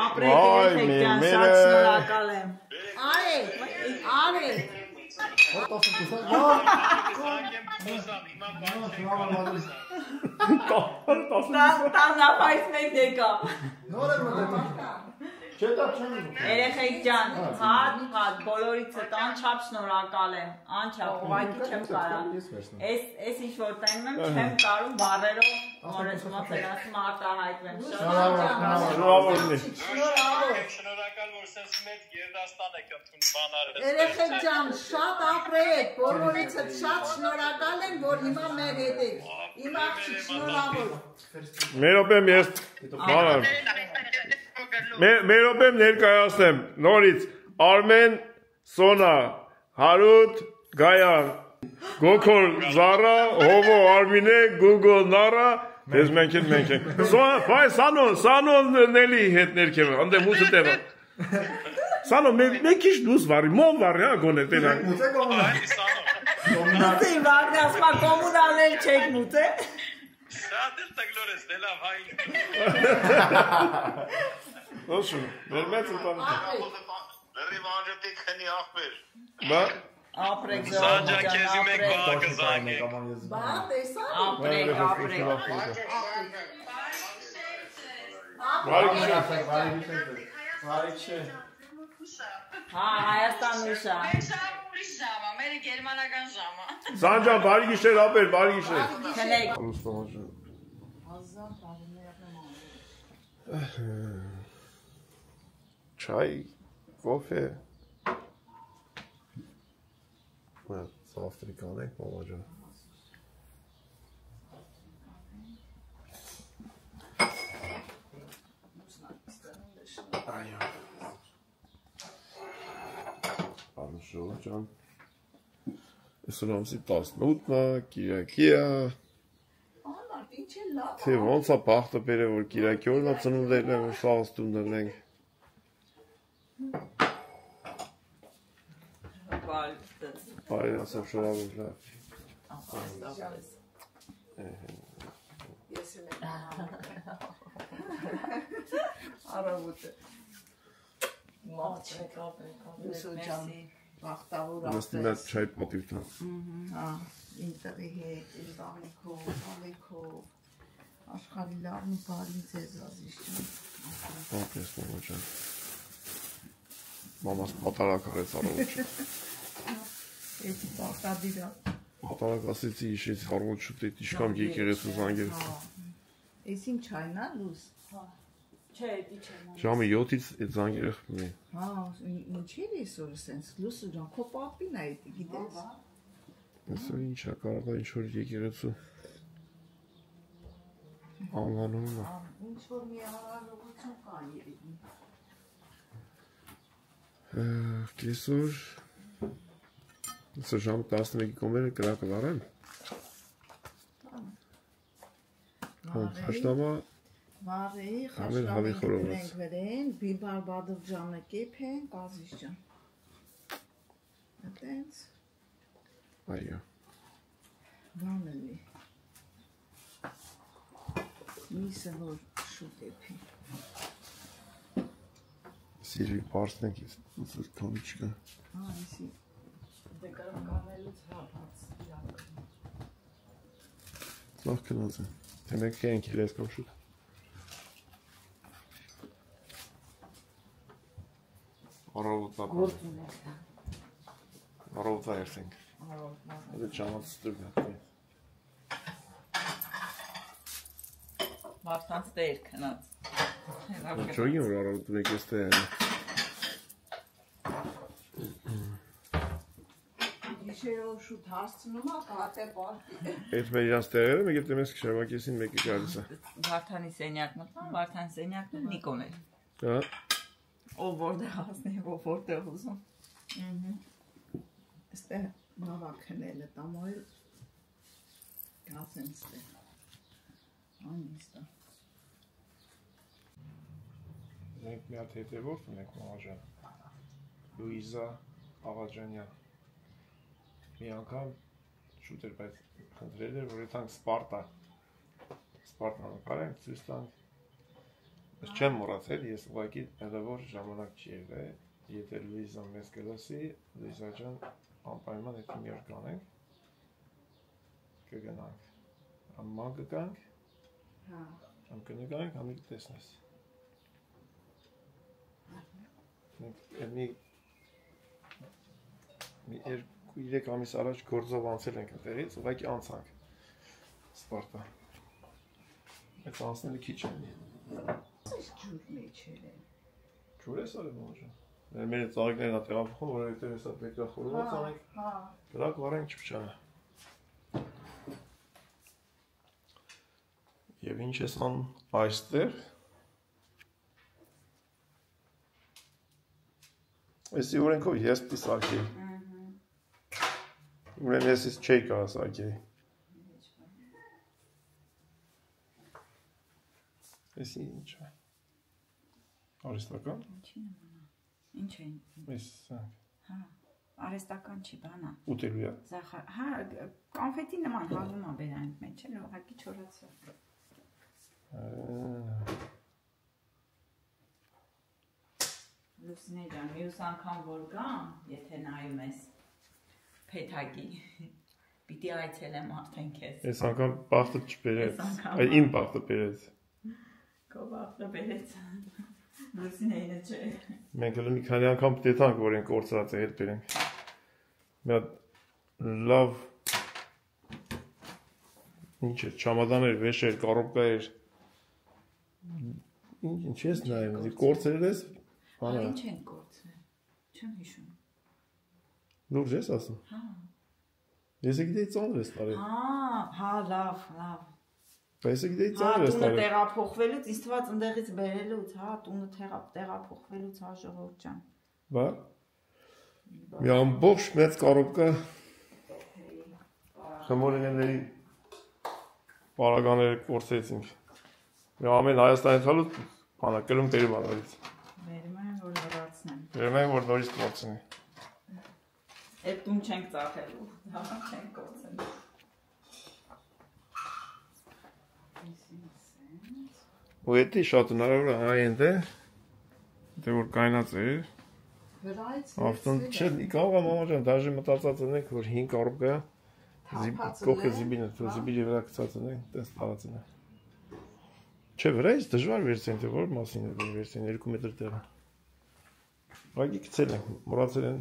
Ապրեք երեխեք ջան, շատ շնորհակալ եմ։ Արեք։ Տանապայց մեկ դեկա։ Երեխեք ջան, հատ, բոլորիցդ անչափ շնորհակալ եմ, անչափ, ուղղակի չեմ կարա։ Էս ինչ որ տենում եմ, չեմ կարում բառերով, որես մոծեր ասում արտահայտվեմ։ Շնորհակալ, որ սենց մեծ գերդաստան եք ընդուն բանարը։ Երեխեք ջան, շատ ապրեք, բոլորիցդ շատ շնորհակալ եմ, որ հիմա մեր հետ եք։ Իմ աղջիկ շնորհավոր։ Մերոպեմ ես Մերոպեմ ներկայացնեմ նորից Արմեն, Սոնա, Հարութ, Գայան, Գոքոր, Զարա, Հովո, Արմինե, Գուգո, Նարա, դες մենք ենք։ Սանոն Նելի հետ ներքև, անդե մուսը տևա։ Սանոն, մեկ քիչ դուս վարի, մոմ վարի, հա գոնե տենա։ Մուծի վարդի ասմա կոմունալներ չեք մուծե։ Շատ էլ տգլորես, դելավ հայ։ Ոսում, մեր մեծ ընտանիք։ Լրի վանջետի քնի աղբեր։ Բա։ Ապրեք Սանջան քեզի մեկ բաղը զանգեք։ Բա, տեսա։ Ապրեք։ Հա, Հայաստան ուրիշա։ Ուրիշ ժամա, մեր գերմանական ժամա։ Սանջան, բարի գիշեր, ապեր, բարի գիշեր։ Քնեք։ Çay, kofe. Afrikan ek mi olacak? Anlaşılacağım. Իսլամսի 18-ը, Կիրակիա։ Թե ոնց է բախտը բերել, որ Կիրակի օրն է ծնունդել եմ, որ սաղստում դնենք։ Բարի ասեմ շորավոր լավ։ Արավուտը։ Լուսո ջան, բախտավոր Նստին այդ չայ պատիվտան։ Հա, ինտերի հետ, իրավանիքով, հավեքով, աշխարի լավն ու բարին ձեզ ազիզ ջան։ Ապրես մամա ջան։ Մամաս պատարակ արեց առողջ։ Էսի բախտադիրա։ Պատարակ ասեցի իշեց առողջ շուտետ իշկամ եկեղեցու զանգել։ Էս ինչ չայնա լուս։ Չէ, դիչեմ։ Ժամը 7-ից այդ զանգերը խփում են։ Հա, ինչի՞ էսօր սենց լուսո ջան, քո պապին է դա գիտես։ Այսօր ինչա կարող է ինչ որ եկեղեցու անվանումը։ Ինչ որ մի հարաբերություն կա երևի։ Կեսօր Սա ժամը 11-ի կոմերը կրակը վարեմ։ Հաշտամա Վարի, հավի խաշտամի խորոված։ գրենք վերեն, բիբար բադով ժամը կեփ են, կազիչ ջան։ Այդենց Այո։ բան էլի։ Միսը որ շուտ էփի։ Սիրի պարսնենք ես ուսր կամի չկա։ Հա, էսի։ Դե կարող կանելուց հապած։ Լավ կնած է։ Թե մենք ենք իրես կոշուտ։ Առավոտա երթենք։ Այդ ժամանց ստուգ է։ Մարդանց տեր քնած։ Չոյի որ առավոտ մեկ էստե է։ Գիշերով շուտ հասցնում ա կատե պարտի։ Այդ մեր իրանց տեղերը մեկ էլ մեզ քշավակեսին մեկը գալիս է։ Վարդանի սենյակ մտան, Վարդանի սենյակն ու Նիկոն էր։ Հա։ Ով որտեղ հասնի, ով որտեղ ուզում։ Այստեղ նավակնել է տամոյլ գասեն ստեղ։ Անիստա։ Մենք մի հատ հետևորդ ունենք մամաջան։ Լուիզա Աղաջանյան։ Մի անգամ շուտ էր, բայց խնդրել էր, որ եթանք Սպարտան նկարենք, ցույց տանք։ Ես չեմ մոռացել, ես ուղղակի հնարավոր ժամանակ չի եղել, եթե Լուիզան մեզ կլսի, Լուիզա ջան, անպայման հետ մի օր կանենք, կգնանք, ամման կգանք, համ կնգանք, համ կտեսնես։ Մի 2-3 ամիս առաջ գործով անցել ենք ընտեղից, ուղղակի անցանք Սպարտա։ Այդ անցնելը քիչ են։ Ջուր մեջեր են։ Ջուր ես արել մոջան։ Մեր ծաղիկներն ա տեղափոխում, որովհետև հեսա պետք է խորոված անենք։ Դրանք վարենք չփչանը։ Եվ ինչ ես ան այստեղ։ Էսի օրենքով ես պիտի սարքեի։ Ուրեմն ես չէի կարա սարքեի։ Էսի ինչ է։ Արհեստական։ Ինչ է։ Էս սանք։ Հա, արհեստական չի, բանա։ Ուտելու է։ Հա, կոնֆետի նման հալում ա բերանք մեջ, էլ ուղղակի չորացավ։ Լուսինե ջան, մյուս անգամ որ գամ, եթե նայում ես փեթակի, պիտի այցելեմ արդեն քեզ։ Այս անգամ բախտը չբերեց, այլ իմ բախտը բերեց։ Քո բախտը բերեց։ Լուսինեինը չէ։ Մենք հələ մի քանի անգամ պետք է տանք, որ են կորցրած է հետ բերենք։ Մի հատ լավ ինչ է, չամադաներ, վեշեր, կառոպկա էր։ Ինչ ես նայում, կորցրել ես։ Ինչ են կորցրել։ Չեմ հիշում։ Լուրջ ես ասում։ Հա։ Ես գիտեի ծանր ես տարել։ Հա, լավ։ Բայց գիտեի ծանր ես Տունը տարել։ տեղափոխվելուց, ինձ թվաց ընդեղից բերելուց, հա, տունը տեղափոխվելուց, հա, ժողովուրդ ջան։ Բա։ Մի ամբողջ մեծ կառոպկա խմորիների պարագաները կորցրեցինք։ Մի ամեն Հայաստանի ցալուց բանա կլում բերում արարից։ Բերում են, որ լրացնեն։ Բերում են, որ նորից կորցնի։ Այդ տուն չենք ծախելու, հա, չենք կորցնի։ Ու էդի շատ հնարավոր այն է, դե որ կայնած էր։ Ավտոն չէ, կարող է մամա ջան, դաժե մտածած ունենք, որ 5 կառոպկա կողքը զիբինը, զիբիլի վրա գցած ունենք, տես տարածն է։ Չէ, վրայից դժվար վերցեն, թե որ մասին է վերցեն 2 մետր տեղը։ Ուղղակի գցել ենք, մոռացել են,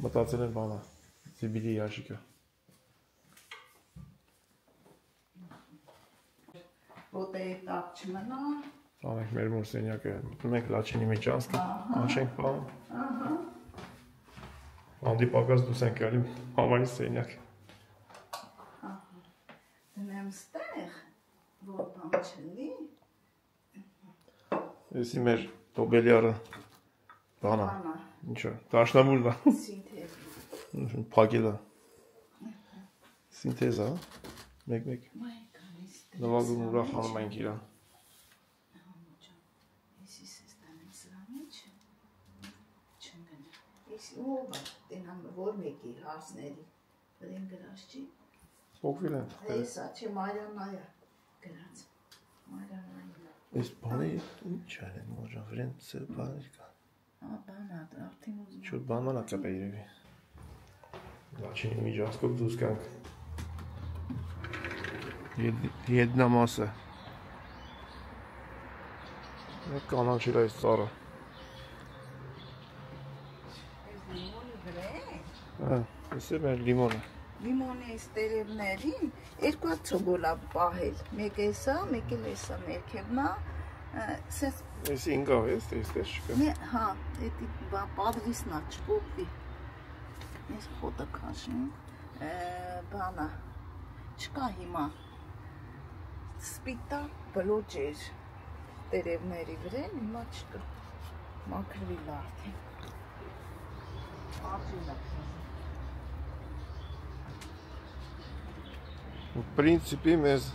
մտածել են բանա, զիբիլի ящիկը։ Ոտեի տակ չմնա։ Տանենք մեր մոր սենյակը, մենք լաչինի մեջ անցք, անչենք բան։ Հանդիպակած դուս ենք գալի համարի սենյակ։ Դնեմ ստեղ, որ բան չլի։ Եսի մեր տոբելյարը բանա, ինչա, դաշնամուլն է, պագել է, սինթեզ է, մեկ, նվագում ուրախ հանում ենք իրան։ Ով տենամ որ մեկի հարցների վրեն գրած չի։ Սոկվել են։ Էսա չէ Մարիաննայա գրած։ Մարիաննայա։ Այս բանը ինչ են մոջան վրեն ծեր բաներ կա։ Հա, բանա, արդեն ուզում։ Շուտ բանման ա կապե իրևի։ Լաչինի միջանցքով դուս կանք։ Jedna մասը։ Կանաչել այս ծառը։ Լիմոնի վրա է։ Էս է մեր լիմոնը։ Լիմոնի այս տերևներին երկու հատ ցոգոլա պահել։ Մեկը էսա, մեկը էսա ներքևնա։ Սես Էս ինգավ է, ստես չկա։ հա, էդի պատրիսնա չկոպի։ Ես խոտը քաշնի։ Բանա չկա հիմա սպիտակ բլոջեր տերևների վրա հիմա չկա մաքրվել արդեն В принципе, մեզ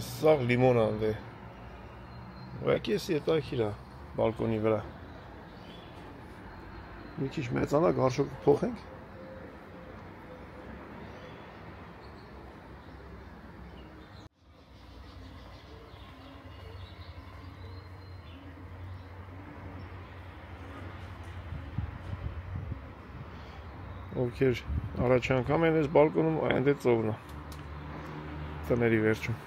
սա լիմոնը է։ Ուղղակի էս հետաքրքիր է բալկոնի վրա։ Մի քիչ մեծանա, գարշոկը փոխենք։ Ովքեր առաջ անգամ են այս բալկոնում, այնտեղ ծովն է։ Տների վերջում։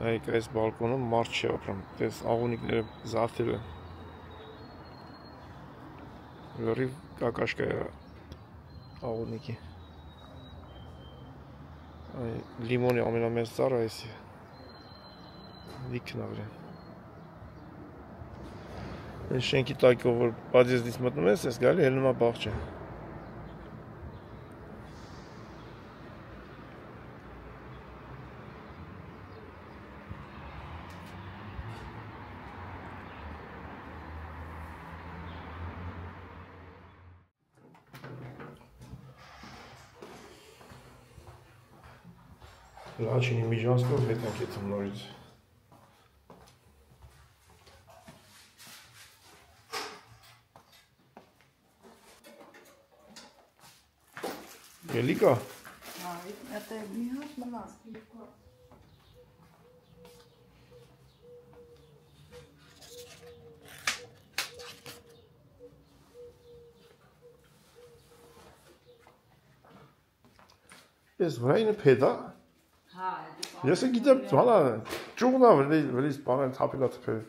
Նայեք այս բալկոնում մարդ չի ապրում, տես աղունիկները զարդել են։ Լրիվ կակաշկա է աղունիկի։ Լիմոնի ամենամեծ ծառը այս է։ Լիքն ավրեն։ Այս շենքի տակով որ բաժեզից մտնում ես, ես գալի հելնում է բաղջը։ Լաչինի միջանցքով հետ ենք եթում նորից։ Էլի կա։ Հա, էտե մի հատ մնաց երկու։ Ես վրայինը փեդա։ Հա, Ես գիտեմ, հալա ճուղնա վրից բանել թափելա թփել։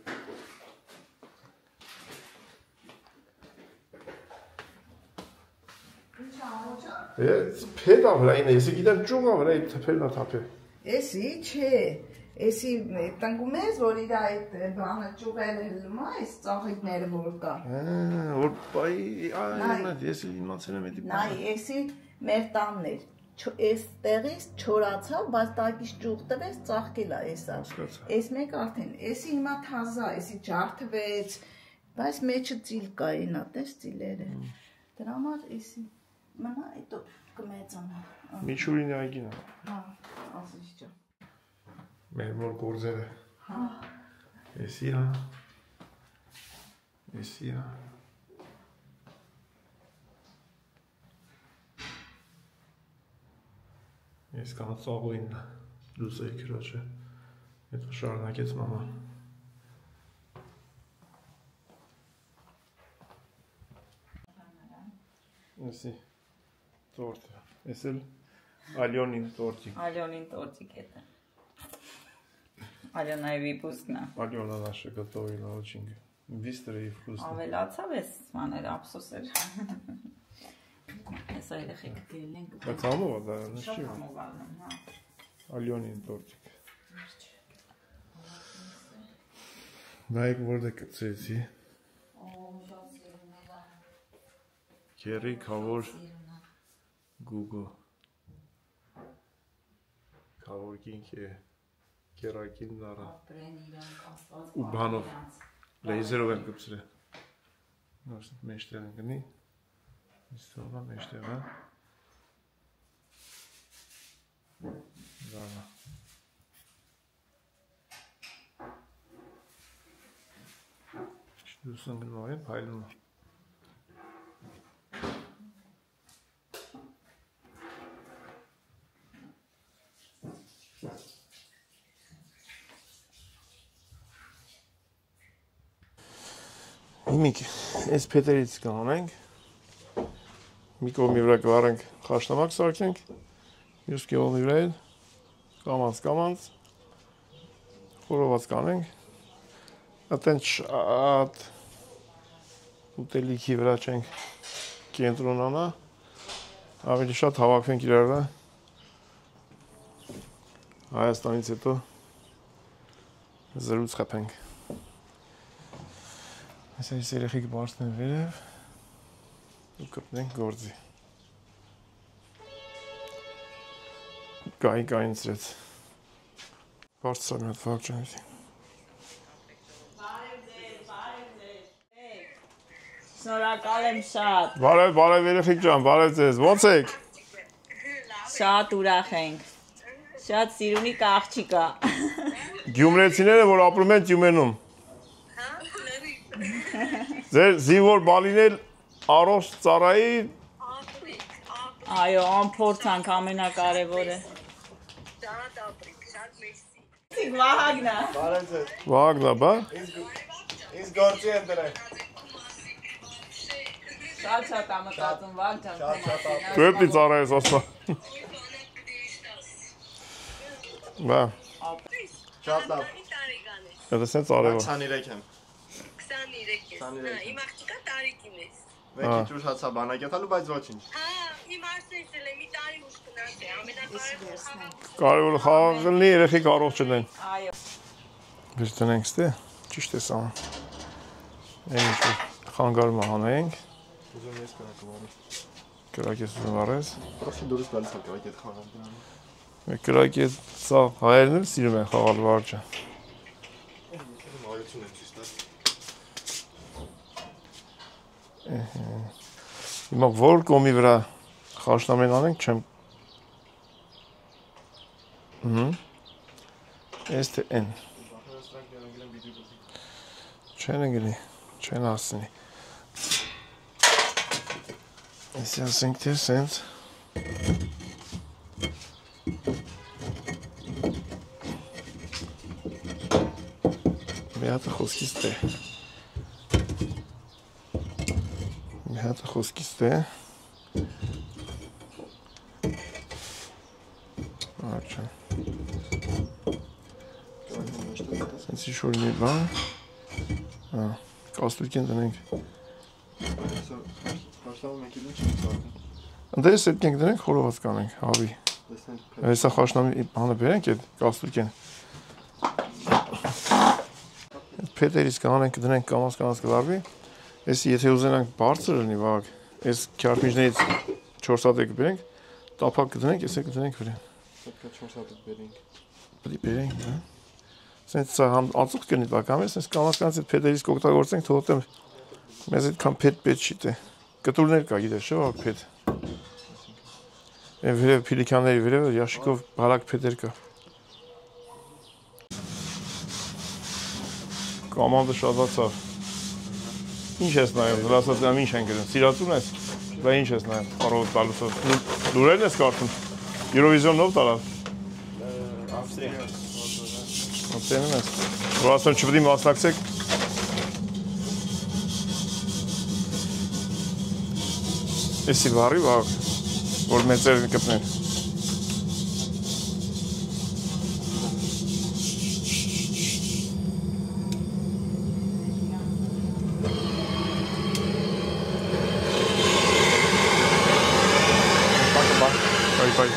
Ես փեդա վրայինը, ես գիտեմ ճուղնա վրայի թփելնա թափել։ Էսի չէ, էսի տնկում ես, որ իր այդ բանը ճուղել հելում է, այս ծաղիկները որ կա։ Որ բայ, ես իմացել եմ էդի բանը։ Նայ, էսի մեր տանն էր։ Այս տեղից չորացավ, բայց տակից ճուղ տվեց, ծաղկել է էսա։ Այս մեկ արդեն, էսի հիմա թազա, էսի ջարդվեց, բայց մեջը ծիլ կա, այնա, տես ծիլերը։ Դրա համար էսի մնա, այդո կմեծանա։ Միչուրինի այգին է։ Հա, ասես ջա։ Մեր մոր գործերը։ Հա։ Էսի է։ Էսի է։ Ես կանա ծաղույնն է, լուս էի քրոչը, հետո շարունակեց մաման։ Էսի, տորտը, ես էլ Ալյոնին տորտիկ։ Ալյոնին տորտիկ էտը։ Ալյոնայի վիպուսկն է։ Ալյոնը nasze gotowe na odcinek. Bystre i wkusne. Ավելացավ էս մաները, ափսոս էր։ Այս երեխեք դել ենք։ Բայց համով է դա, նշի։ Շատ համով ալնում, հա։ Ալյոնին տորտիկ։ Նայեք որտե կծեցի։ Քերի քավոր Google քավոր կինքի կերակին նարա ու բանով լեյզերով եմ կպցրել նորս մեջտեղ են գնի իստովա մեջտեղ է դանա շտուսն գնում է փայլում է Հիմիկ, այս փետերից կանենք մի կողմի վրա կվառենք խաշնամակ սարքենք, մյուս կողմի վրա էլ կամանց խորոված կանենք, այդեն շատ ուտելիքի վրա չենք կենտրոնանա, ավելի շատ հավաքվենք իրար վրա, Հայաստանից հետո զրույց խփենք։ Այս երեխեք բարձնեն վերև ու կպնենք գործի։ Կային ծրեց։ Բարձր մի հատ վաղ ճանիցի։ Շնորհակալ եմ շատ։ Բարև երեխեք ջան, բարև ձեզ, ո՞նց եք։ Շատ ուրախ ենք։ Շատ սիրունիկ աղջիկա։ Գյումրեցիները, որ ապրում են Տյումենում։ Ձեր զինվոր բալին էլ առողջ ծառայի։ Այո, անփորձանք ամենակարևորը։ Վահագնա։ Բարև ձեզ։ Վահագնա, բա։ Ինձ գործի են դրել։ Շատ ամտածում Վահագ ջան։ Կոպի ծառայես ասա։ Բա։ Շատ լավ։ Դա սենց արևա։ 23 եմ։ 23 ես։ Իմ աղջիկա տարիքին ես։ Մեկ քիչ ուշացա բանակետալու, բայց ոչինչ։ Հա, իմ արսենսել է մի տարի ուշ գնաց է, ամենակարևորը։ Կարևորը խաղաղ լինի, երեխեք առողջ լինեն։ Այո։ Դες տնենք ստե, ճիշտ ես անում։ Այն ինչ խանգարում հանենք։ Ուզում ես կրակը Կրակ ես ուզում առես։ Պրոստի դուրս գալիս է կրակետ խաղալ դրան։ Մեկ կրակ ես սա հայերն էլ սիրում են խաղալ վարջը։ Այություն եմ ճիշտ է։ Հիմա որ կոմի վրա խաշնամեն անենք, չեմ։ Ես թե են։ Չեն ընգնի, չեն ասնի։ Ես ասենք թե սենց։ Մի հատը խոսքից թե։ Մի հատը խոսքից թե։ Արջա։ Սենց ինչ-որ մի բան։ Կաստույկ են դնենք։ Խաշնամը մեկ էլ ինչ եմ ծառում։ Ընդերս էտ կենք դնենք, խորոված կանենք, հավի։ Հեսա խաշնամի հանը բերենք էտ կաստույկ են։ Պետերից կանենք դնենք կամաց կլարվի, ես եթե ուզենանք բարձր լինի վաղ, ես քյարմիջներից 4 հատ եք բերենք, տապակ կդնենք, ես եք դնենք վրեն։ Պետք է 4 հատ բերենք։ Պետք բերենք, հա։ Սենց սա ածուխ կնի տակամ է, սենց կամաց այդ պետերից կօգտագործենք, թողոտեմ մեզ այդքան պետ չի տե։ Կտուրներ կա գիտես, չէ՞ վաղ պետ։ Այն վերև փիլիքյանների վերև յաշիկով բարակ պետեր կա։ Կամանդը շատացավ։ Ինչ ես նայում, դրասած եմ ինչ են գրում, սիրացուն ես, դա ինչ ես նայում, առով տալուսով, դուրերն ես կարդում, Eurovision-ով տալավ։ Ապտենում ես, որ ասում չպետի մասնակցեք։ Եսի վարի վաղ, որ մեծերն կպնեն։ Bye.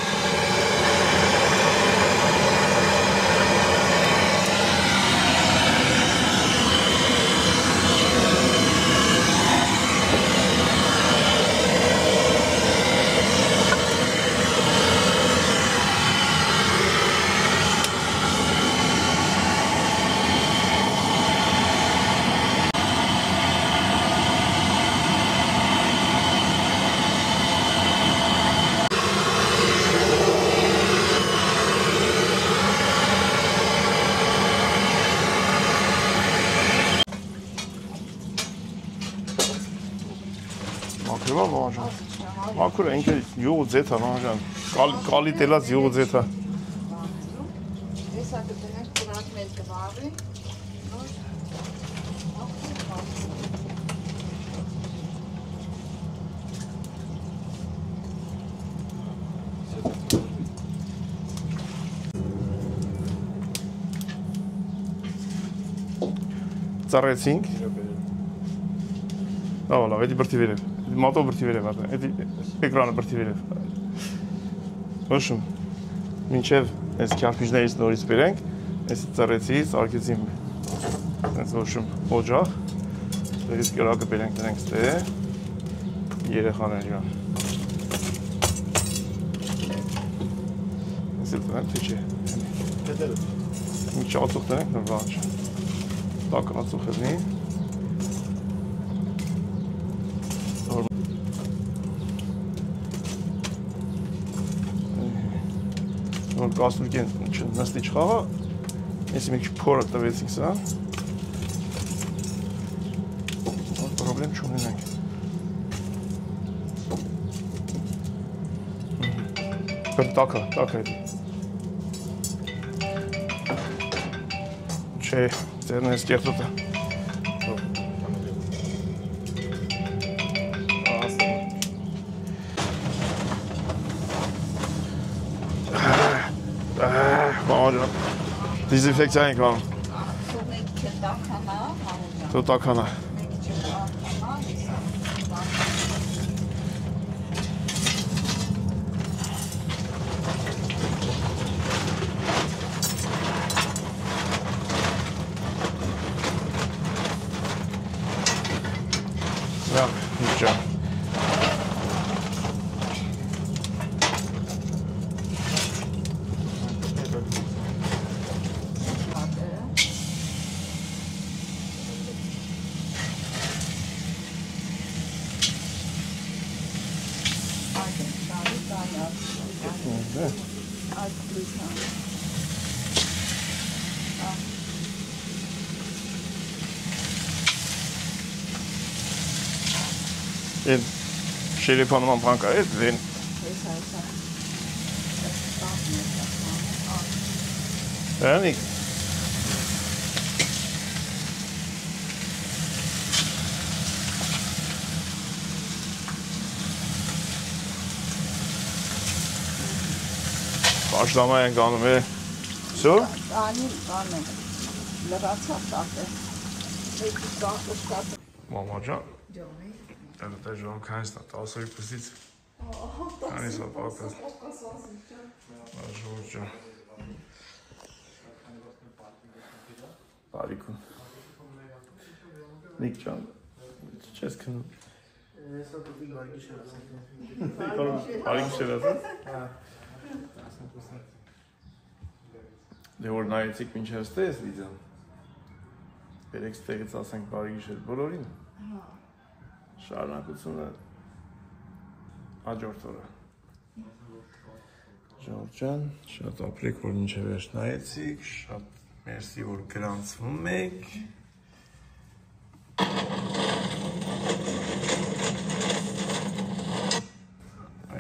Մաքուր է ինքը յուղ ձեթա մամաջան, կալի տելած յուղ ձեթա։ Հեսա կտնենք կրակ մեր կվաղի, ծառեցինք։ Լավ, էդի բրդի վերև։ Մատով բրդի վերև արդեն, էդի էկրանը բրդի վերև։ Ոչմ, մինչև այս քյամփիջներից նորից բերենք, այս ծառեցից արկեցին այս ոչմ օջախ, դերից կրակը բերենք դրանք ստե, երեխաներ իրան։ Այս էլ դրանք թե չէ։ Մի չացուխ դրանք նոր վաղ։ Տակ ացուխ էլնի։ Որ կասնուկեն նստի չխաղա, ես մի քիչ փորը տվեցինք սա։ Պրոբլեմ չունենանք։ Տակա էդի։ Չէ, ձերն ես կեղտոտը։ Դիզինֆեկցիա ենք անում։ Դու տաքանա։ Լավ, իջա։ Են շերեփանման բան կա է դեն։ Անիկ։ Պաշտամա ենք անում է։ Всё։ Անի անը։ Լրացավ տակը։ Մեկ տակը շատ։ Մամա ջան։ Ջոմի։ Դա ժողովուրդ քանիսն է 10-ի պսից։ Քանիս է պակաս։ Ժողովուրդ ջան։ Բարիքուն։ Նիկ ջան, չես քնում։ Հեսա դուք բարիք շերասեք։ Բարիք շերասեք։ Հա։ Դե որ նայեցիք մինչև ստե էս վիդեոն։ Բերեք ստեղից ասենք բարի գիշեր բոլորին։ Հա։ Շարունակությունը հաջորդ օրը։ Ժողովուրդ ջան, շատ ապրեք, որ մինչև վերջ նայեցիք, շատ մերսի, որ գրանցվում եք։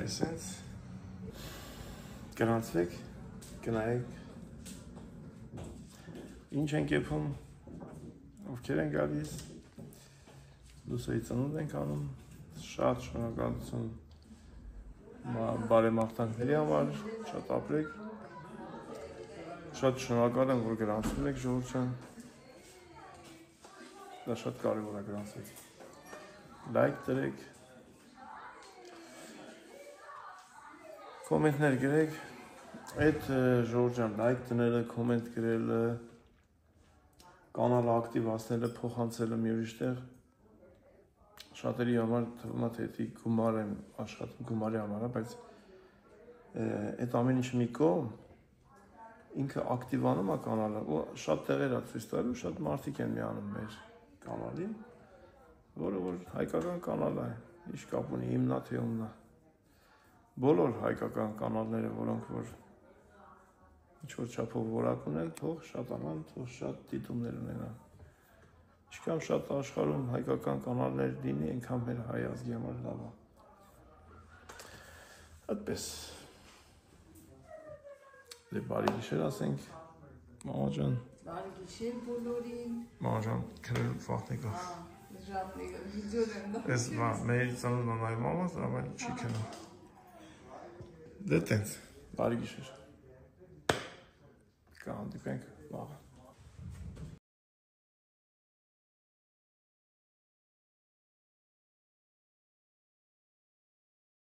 Այսենց գրանցվեք, գնայեք։ Ինչ ենք եփում, ովքեր են գալիս, լուսայի ծնունդ ենք անում, շատ շնորհակալություն բարեմաղթանքների համար, շատ ապրեք, շատ շնորհակալ եմ, որ գրանցվում եք ժողովուրդ ջան, դա շատ կարևոր է գրանցվեք, լայք դրեք, կոմենտներ գրեք, այդ ժողովուրդ ջան, լայք դնելը, կոմենտ գրելը, կանալը ակտիվացնելը, փոխանցելը մի ուրիշտեղ շատերի համար թվում է թե դա գումար եմ աշխատում գումարի համար, բայց այդ ամեն ինչը մի կողմ ինքը ակտիվանում է կանալը ու շատ տեղեր է ցույց տալու, շատ մարդիկ են միանում մեր կանալին, որը որ հայկական կանալ է, ինչ կապ ունի իմնա թե ումնա։ Բոլոր հայկական կանալները, որոնք որ ինչ-որ չափով որակ ունեն, թող շատանան, թող շատ դիտումներ ունենան։ Ինչքան շատ աշխարհում հայկական կանալներ լինի, այնքան մեր հայ ազգի համար լավ է։ Այդպես։ Դե բարի գիշեր ասենք, մամա ջան։ Բարի գիշեր բոլորին։ Մամա ջան, քրել վախնիկով։ Ժապնիկը վիդեոն եմ դա։ Էս մեր ծնունդն նայ մամաս, amma չի քնում։ Դե տենց, բարի գիշեր։ Կհանդիպենք վաղը։